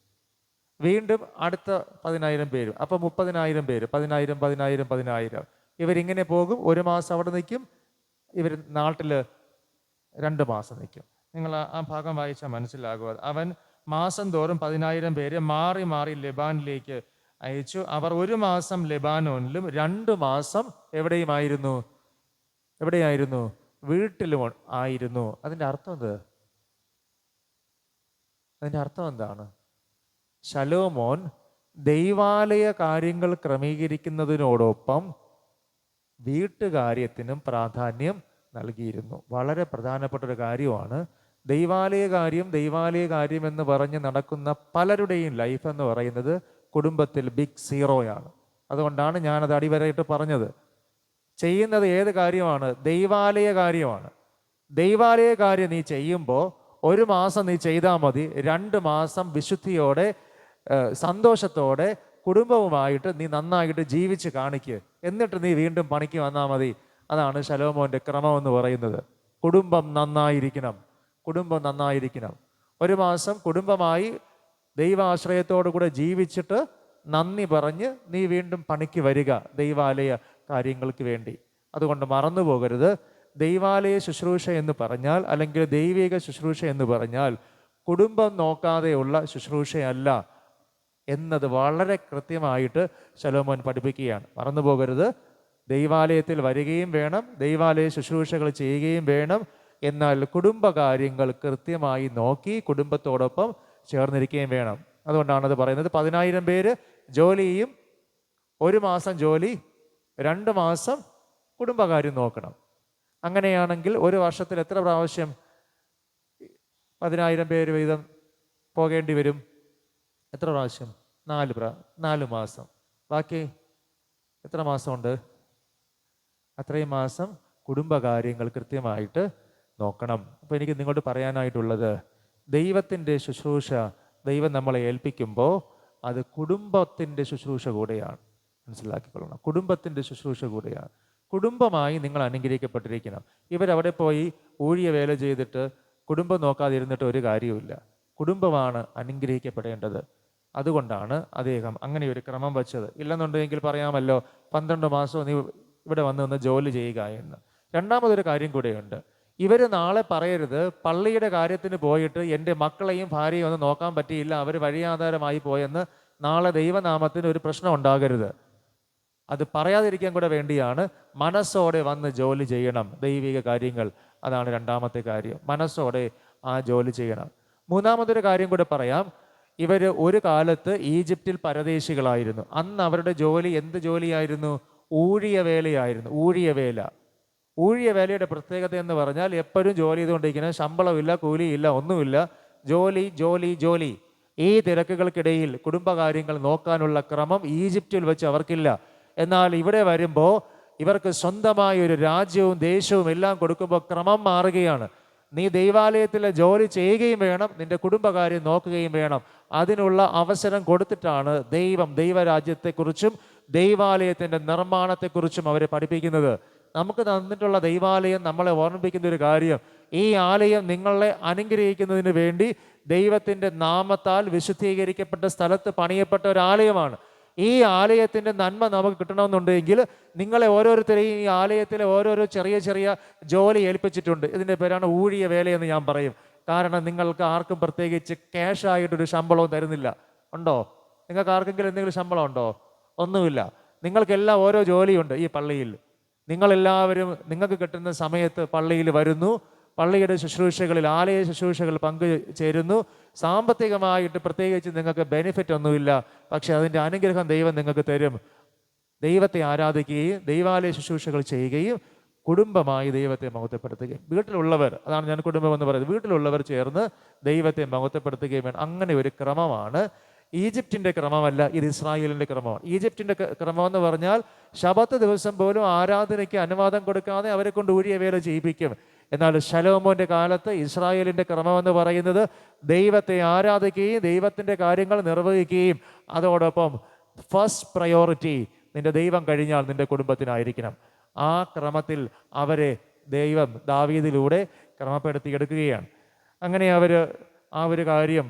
വീണ്ടും അടുത്ത 10,000 പേരും. അപ്പോൾ 30,000 പേര്. 10,000 ഇവരിങ്ങനെ പോകും. ഒരു മാസം അവിടെ നിൽക്കും, ഇവർ നാട്ടിൽ 2 മാസം നിൽക്കും. നിങ്ങൾ ആ ഭാഗം വായിച്ചാൽ മനസ്സിലാകുക. അവൻ മാസം തോറും 10,000 പേരെ മാറി മാറി ലെബാനിലേക്ക് അയച്ചു. അവർ 1 മാസം ലെബാനോനിലും 2 മാസം എവിടെയായിരുന്നു? വീട്ടിലും ആയിരുന്നു. അതിൻ്റെ അർത്ഥം എന്താണ്? ശലോമോൻ ദൈവാലയ കാര്യങ്ങൾ ക്രമീകരിക്കുന്നതിനോടൊപ്പം വീട്ടുകാര്യത്തിനും പ്രാധാന്യം നൽകിയിരുന്നു. വളരെ പ്രധാനപ്പെട്ട ഒരു കാര്യമാണ്. ദൈവാലയ കാര്യം എന്ന് പറഞ്ഞ് നടക്കുന്ന പലരുടെയും ലൈഫ് എന്ന് പറയുന്നത് കുടുംബത്തിൽ ബിഗ് സീറോയാണ്. അതുകൊണ്ടാണ് ഞാനത് അടിവരയിട്ട് പറഞ്ഞത്. ചെയ്യുന്നത് ഏത് കാര്യമാണ്? ദൈവാലയ കാര്യമാണ്. ദൈവാലയ കാര്യം നീ ചെയ്യുമ്പോൾ 1 മാസം നീ ചെയ്താൽ മതി. 2 മാസം വിശുദ്ധിയോടെ സന്തോഷത്തോടെ കുടുംബവുമായിട്ട് നീ നന്നായിട്ട് ജീവിച്ച് കാണിക്കുക. എന്നിട്ട് നീ വീണ്ടും പണിക്ക് വന്നാൽ മതി. അതാണ് ശലോമോൻ്റെ ക്രമം എന്ന് പറയുന്നത്. കുടുംബം നന്നായിരിക്കണം. 1 മാസം കുടുംബമായി ദൈവാശ്രയത്തോടു കൂടെ ജീവിച്ചിട്ട് നന്ദി പറഞ്ഞ് നീ വീണ്ടും പണിക്ക് വരിക ദൈവാലയ കാര്യങ്ങൾക്ക് വേണ്ടി. അതുകൊണ്ട് മറന്നു പോകരുത്, ദൈവാലയ ശുശ്രൂഷ എന്ന് പറഞ്ഞാൽ, അല്ലെങ്കിൽ ദൈവിക ശുശ്രൂഷ എന്ന് പറഞ്ഞാൽ കുടുംബം നോക്കാതെയുള്ള ശുശ്രൂഷയല്ല എന്നത് വളരെ കൃത്യമായിട്ട് ശലോമോൻ പഠിപ്പിക്കുകയാണ്. മറന്നു പോകരുത്. ദൈവാലയത്തിൽ വരികയും വേണം, ദൈവാലയ ശുശ്രൂഷകൾ ചെയ്യുകയും വേണം. എന്നാൽ കുടുംബകാര്യങ്ങൾ കൃത്യമായി നോക്കി കുടുംബത്തോടൊപ്പം ചേർന്നിരിക്കുകയും വേണം. അതുകൊണ്ടാണത് പറയുന്നത്. 10,000 പേര് ജോലി ചെയ്യും, 1 മാസം ജോലി, 2 മാസം കുടുംബകാര്യം നോക്കണം. അങ്ങനെയാണെങ്കിൽ ഒരു വർഷത്തിൽ എത്ര പ്രാവശ്യം 10,000 പേര് വീതം പോകേണ്ടി വരും? എത്ര പ്രാവശ്യം? 4 മാസം. ബാക്കി എത്ര മാസമുണ്ട്? അത്രയും മാസം കുടുംബകാര്യങ്ങൾ കൃത്യമായിട്ട് നോക്കണം. അപ്പോൾ എനിക്ക് നിങ്ങളോട് പറയാനായിട്ടുള്ളത്, ദൈവത്തിൻ്റെ ശുശ്രൂഷ ദൈവം നമ്മളെ ഏൽപ്പിക്കുമ്പോൾ അത് കുടുംബത്തിൻ്റെ ശുശ്രൂഷ കൂടെയാണ്. മനസ്സിലാക്കിക്കൊള്ളണം. കുടുംബത്തിൻ്റെ ശുശ്രൂഷ കൂടെയാണ്. കുടുംബമായി നിങ്ങൾ അനുഗ്രഹിക്കപ്പെട്ടിരിക്കണം. ഇവരവിടെ പോയി ഊഴിയ വേല ചെയ്തിട്ട് കുടുംബം നോക്കാതിരുന്നിട്ട് ഒരു കാര്യവുമില്ല. കുടുംബമാണ് അനുഗ്രഹിക്കപ്പെടേണ്ടത്. അതുകൊണ്ടാണ് അദ്ദേഹം അങ്ങനെ ഒരു ക്രമം വച്ചത്. ഇല്ലെന്നുണ്ടെങ്കിൽ പറയാമല്ലോ, 12 മാസം നീ ഇവിടെ വന്ന് ജോലി ചെയ്യുക എന്ന്. രണ്ടാമതൊരു കാര്യം കൂടെയുണ്ട്. ഇവർ നാളെ പറയരുത്, പള്ളിയുടെ കാര്യത്തിന് പോയിട്ട് എൻ്റെ മക്കളെയും ഭാര്യയും ഒന്നും നോക്കാൻ പറ്റിയില്ല, അവർ വഴിയാധാരമായി പോയെന്ന് നാളെ ദൈവനാമത്തിന് ഒരു പ്രശ്നം ഉണ്ടാകരുത്. അത് പറയാതിരിക്കാൻ കൂടെ വേണ്ടിയാണ് മനസ്സോടെ വന്ന് ജോലി ചെയ്യണം. ദൈവിക കാര്യങ്ങൾ, അതാണ് രണ്ടാമത്തെ കാര്യം. മനസ്സോടെ ആ ജോലി ചെയ്യണം. മൂന്നാമതൊരു കാര്യം കൂടെ പറയാം. ഇവർ ഒരു കാലത്ത് ഈജിപ്തിൽ പരദേശികളായിരുന്നു. അന്ന് അവരുടെ ജോലി എന്ത് ജോലിയായിരുന്നു? ഊഴിയ വേലയായിരുന്നു. ഊഴിയ വേലയുടെ പ്രത്യേകത എന്ന് പറഞ്ഞാൽ എപ്പോഴും ജോലി ചെയ്തുകൊണ്ടിരിക്കുന്നത്, ശമ്പളമില്ല, കൂലിയില്ല, ഒന്നുമില്ല. ജോലി ജോലി ജോലി. ഈ തിരക്കുകൾക്കിടയിൽ കുടുംബകാര്യങ്ങൾ നോക്കാനുള്ള ക്രമം ഈജിപ്തിൽ വെച്ച് അവർക്കില്ല. എന്നാൽ ഇവിടെ വരുമ്പോൾ ഇവർക്ക് സ്വന്തമായ ഒരു രാജ്യവും ദേശവും എല്ലാം കൊടുക്കുമ്പോൾ ക്രമം മാറുകയാണ്. നീ ദൈവാലയത്തിലെ ജോലി ചെയ്യുകയും വേണം, നിന്റെ കുടുംബകാര്യം നോക്കുകയും വേണം. അതിനുള്ള അവസരം കൊടുത്തിട്ടാണ് ദൈവം ദൈവരാജ്യത്തെക്കുറിച്ചും ദൈവാലയത്തിൻ്റെ നിർമ്മാണത്തെക്കുറിച്ചും അവരെ പഠിപ്പിക്കുന്നത്. നമുക്ക് തന്നിട്ടുള്ള ദൈവാലയം നമ്മളെ ഓർമ്മിപ്പിക്കുന്ന ഒരു കാര്യം, ഈ ആലയം നിങ്ങളെ അനുഗ്രഹിക്കുന്നതിന് വേണ്ടി ദൈവത്തിൻ്റെ നാമത്താൽ വിശുദ്ധീകരിക്കപ്പെട്ട സ്ഥലത്ത് പണിയപ്പെട്ട ഒരു ആലയമാണ്. ഈ ആലയത്തിൻ്റെ നന്മ നമുക്ക് കിട്ടണമെന്നുണ്ടെങ്കിൽ നിങ്ങളെ ഓരോരുത്തരെയും ഈ ആലയത്തിലെ ഓരോരോ ചെറിയ ചെറിയ ജോലി ഏൽപ്പിച്ചിട്ടുണ്ട്. ഇതിൻ്റെ പേരാണ് ഊഴിയ വേലയെന്ന് ഞാൻ പറയും. കാരണം നിങ്ങൾക്ക് ആർക്കും പ്രത്യേകിച്ച് ക്യാഷായിട്ടൊരു ശമ്പളവും തരുന്നില്ല. ഉണ്ടോ? നിങ്ങൾക്ക് ആർക്കെങ്കിലും എന്തെങ്കിലും ശമ്പളം ഉണ്ടോ? ഒന്നുമില്ല. നിങ്ങൾക്കെല്ലാം ഓരോ ജോലിയുണ്ട് ഈ പള്ളിയിൽ. നിങ്ങളെല്ലാവരും നിങ്ങൾക്ക് കിട്ടുന്ന സമയത്ത് പള്ളിയിൽ വരുന്നു, പള്ളിയുടെ ശുശ്രൂഷകളിൽ, ആലയ ശുശ്രൂഷകൾ പങ്കുചേരുന്നു. സാമ്പത്തികമായിട്ട് പ്രത്യേകിച്ച് നിങ്ങൾക്ക് ബെനിഫിറ്റ് ഒന്നുമില്ല, പക്ഷെ അതിൻ്റെ അനുഗ്രഹം ദൈവം നിങ്ങൾക്ക് തരും. ദൈവത്തെ ആരാധിക്കുകയും ദൈവാലയ ശുശ്രൂഷകൾ ചെയ്യുകയും കുടുംബമായി ദൈവത്തെ മഹത്വപ്പെടുത്തുകയും, വീട്ടിലുള്ളവർ, അതാണ് ഞാൻ കുടുംബം എന്ന് പറയുന്നത്, വീട്ടിലുള്ളവർ ചേർന്ന് ദൈവത്തെ മഹത്വപ്പെടുത്തുകയും വേണം. അങ്ങനെ ഒരു ക്രമമാണ്. ഈജിപ്തിൻ്റെ ക്രമമല്ല, ഇത് ഇസ്രായേലിൻ്റെ ക്രമമാണ്. ഈജിപ്തിൻ്റെ ക്രമം എന്ന് പറഞ്ഞാൽ ശബത്ത് ദിവസം പോലും ആരാധനയ്ക്ക് അനുവാദം കൊടുക്കാതെ അവരെ കൊണ്ട് ഊഴിയ വേല ചെയ്യിപ്പിക്കും. എന്നാൽ ശലോമോന്റെ കാലത്ത് ഇസ്രായേലിൻ്റെ ക്രമം എന്ന് പറയുന്നത് ദൈവത്തെ ആരാധിക്കുകയും ദൈവത്തിൻ്റെ കാര്യങ്ങൾ നിർവഹിക്കുകയും അതോടൊപ്പം ഫസ്റ്റ് പ്രയോറിറ്റി നിന്റെ ദൈവം കഴിഞ്ഞാൽ നിന്റെ കുടുംബത്തിനായിരിക്കണം. ആ ക്രമത്തിൽ അവരെ ദൈവം ദാവീദിലൂടെ ക്രമപ്പെടുത്തിയെടുക്കുകയാണ്. അങ്ങനെ അവർ ആ ഒരു കാര്യം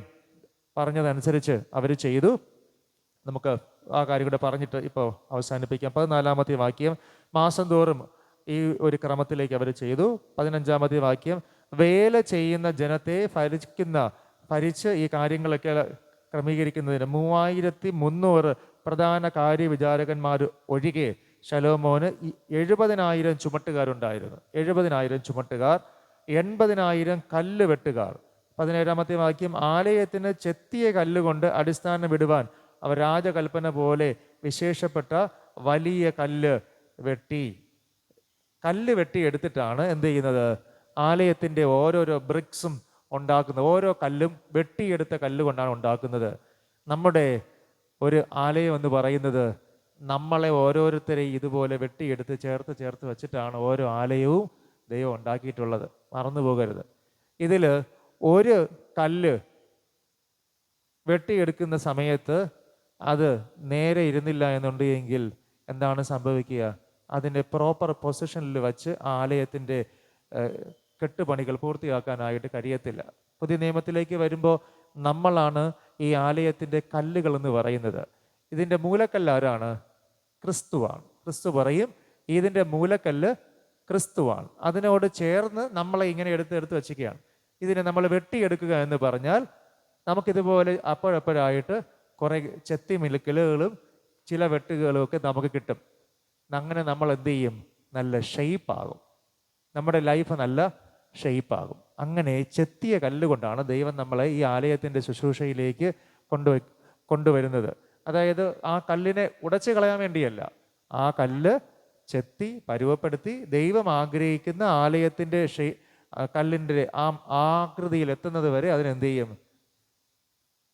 പറഞ്ഞതനുസരിച്ച് അവർ ചെയ്തു. നമുക്ക് ആ കാര്യം കൂടെ പറഞ്ഞിട്ട് ഇപ്പോൾ അവസാനിപ്പിക്കാം. 14-ാമത്തെ വാക്യം, മാസം തോറും ഈ ഒരു അവർ ചെയ്തു. 15-ാമത്തെ വാക്യം, വേല ചെയ്യുന്ന ജനത്തെ ഭരിച്ച് ഈ കാര്യങ്ങളൊക്കെ ക്രമീകരിക്കുന്നതിന് 3300 പ്രധാന കാര്യവിചാരകന്മാർ ഒഴികെ ശലോമോന് 70,000 ചുമട്ടുകാരുണ്ടായിരുന്നു. 70,000 ചുമട്ടുകാർ, 80,000 കല്ല് വെട്ടുകാർ. 17-ാമത്തെ വാക്യം, ആലയത്തിന് ചെത്തിയ കല്ലുകൊണ്ട് അടിസ്ഥാനം വിടുവാൻ അവർ രാജകൽപ്പന പോലെ വിശേഷപ്പെട്ട വലിയ കല്ല് വെട്ടിയെടുത്തിട്ടാണ് എന്ത് ചെയ്യുന്നത്? ആലയത്തിൻ്റെ ഓരോരോ ബ്രിക്സും ഉണ്ടാക്കുന്നത്. ഓരോ കല്ലും വെട്ടിയെടുത്ത കല്ലുകൊണ്ടാണ് ഉണ്ടാക്കുന്നത്. നമ്മുടെ ഒരു ആലയം എന്ന് പറയുന്നത് നമ്മളെ ഓരോരുത്തരെയും ഇതുപോലെ വെട്ടിയെടുത്ത് ചേർത്ത് വെച്ചിട്ടാണ് ഓരോ ആലയവും ദൈവം ഉണ്ടാക്കിയിട്ടുള്ളത്. മറന്നു പോകരുത്. ഇതിൽ ഒരു കല്ല് വെട്ടിയെടുക്കുന്ന സമയത്ത് അത് നേരെ ഇരുന്നില്ല എന്നുണ്ടെങ്കിൽ എന്താണ് സംഭവിക്കുക? അതിൻ്റെ പ്രോപ്പർ പൊസിഷനിൽ വച്ച് ആലയത്തിൻ്റെ കെട്ടുപണികൾ പൂർത്തിയാക്കാനായിട്ട് കഴിയത്തില്ല. പുതിയ നിയമത്തിലേക്ക് വരുമ്പോൾ നമ്മളാണ് ഈ ആലയത്തിൻ്റെ കല്ലുകൾ എന്ന് പറയുന്നത്. ഇതിൻ്റെ മൂലക്കല്ല് ആരാണ്? ക്രിസ്തുവാണ്. ക്രിസ്തു പറയും ഇതിൻ്റെ മൂലക്കല്ല് ക്രിസ്തുവാണ്. അതിനോട് ചേർന്ന് നമ്മളെ ഇങ്ങനെ എടുത്ത് വെച്ചിരിക്കുകയാണ്. ഇതിനെ നമ്മൾ വെട്ടിയെടുക്കുക എന്ന് പറഞ്ഞാൽ നമുക്കിതുപോലെ അപ്പോഴപ്പോഴായിട്ട് കുറേ ചെത്തി മിലുക്കലുകളും ചില വെട്ടുകളും ഒക്കെ നമുക്ക് കിട്ടും. അങ്ങനെ നമ്മൾ എന്ത് ചെയ്യും? നല്ല ഷെയ്പ്പാകും. നമ്മുടെ ലൈഫ് നല്ല ഷെയ്പ്പാകും. അങ്ങനെ ചെത്തിയ കല്ലുകൊണ്ടാണ് ദൈവം നമ്മളെ ഈ ആലയത്തിൻ്റെ ശുശ്രൂഷയിലേക്ക് കൊണ്ടുവരുന്നത്. അതായത് ആ കല്ലിനെ ഉടച്ചു കളയാൻ വേണ്ടിയല്ല, ആ കല്ല് ചെത്തി പരുവപ്പെടുത്തി ദൈവം ആഗ്രഹിക്കുന്ന ആലയത്തിൻ്റെ കല്ലിൻ്റെ ആ ആകൃതിയിൽ എത്തുന്നത് വരെ അതിനെന്ത് ചെയ്യും?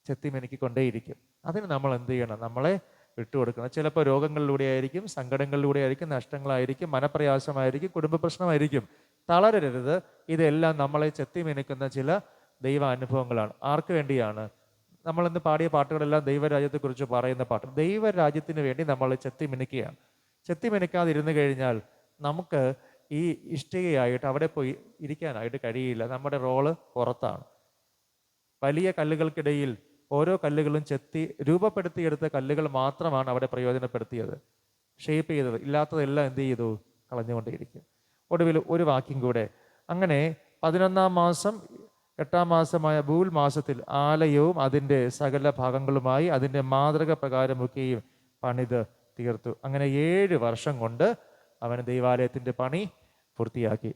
ചെത്തി മെനുക്കിക്കൊണ്ടേയിരിക്കും. അതിന് നമ്മൾ എന്ത് ചെയ്യണം? നമ്മളെ വിട്ടുകൊടുക്കണം. ചിലപ്പോൾ രോഗങ്ങളിലൂടെ ആയിരിക്കും, സങ്കടങ്ങളിലൂടെ ആയിരിക്കും, നഷ്ടങ്ങളായിരിക്കും, മനപ്രയാസമായിരിക്കും, കുടുംബ പ്രശ്നമായിരിക്കും. തളരരുത്. ഇതെല്ലാം നമ്മളെ ചെത്തി മെനുക്കുന്ന ചില ദൈവാനുഭവങ്ങളാണ്. ആർക്ക് വേണ്ടിയാണ്? നമ്മളിന്ന് പാടിയ പാട്ടുകളെല്ലാം ദൈവരാജ്യത്തെക്കുറിച്ച് പറയുന്ന പാട്ട്. ദൈവരാജ്യത്തിന് വേണ്ടി നമ്മൾ ചെത്തി മിനുക്കുകയാണ്. ചെത്തി മിനുക്കാതിരുന്നു കഴിഞ്ഞാൽ നമുക്ക് ഈ ഇഷ്ടികയായിട്ട് അവിടെ പോയി ഇരിക്കാനായിട്ട് കഴിയില്ല. നമ്മുടെ റോള് പുറത്താണ്. വലിയ കല്ലുകൾക്കിടയിൽ ഓരോ കല്ലുകളും ചെത്തി രൂപപ്പെടുത്തിയെടുത്ത കല്ലുകൾ മാത്രമാണ് അവിടെ പ്രയോജനപ്പെടുത്തിയത്, ഷേപ്പ് ചെയ്തത്. ഇല്ലാത്തതെല്ലാം എന്ത് ചെയ്തു? കളഞ്ഞുകൊണ്ടേയിരിക്കും. ഒടുവിൽ ഒരു വാക്യം കൂടെ. അങ്ങനെ 11-ാം മാസം 8-ാം മാസമായ ബൂൽ മാസത്തിൽ ആലയവും അതിൻ്റെ സകല ഭാഗങ്ങളുമായി അതിൻ്റെ മാതൃക പ്രകാരമൊക്കെയും പണിത് തീർത്തു. അങ്ങനെ 7 വർഷം കൊണ്ട് അവൻ ദൈവാലയത്തിൻ്റെ പണി പൂർത്തിയാക്കി.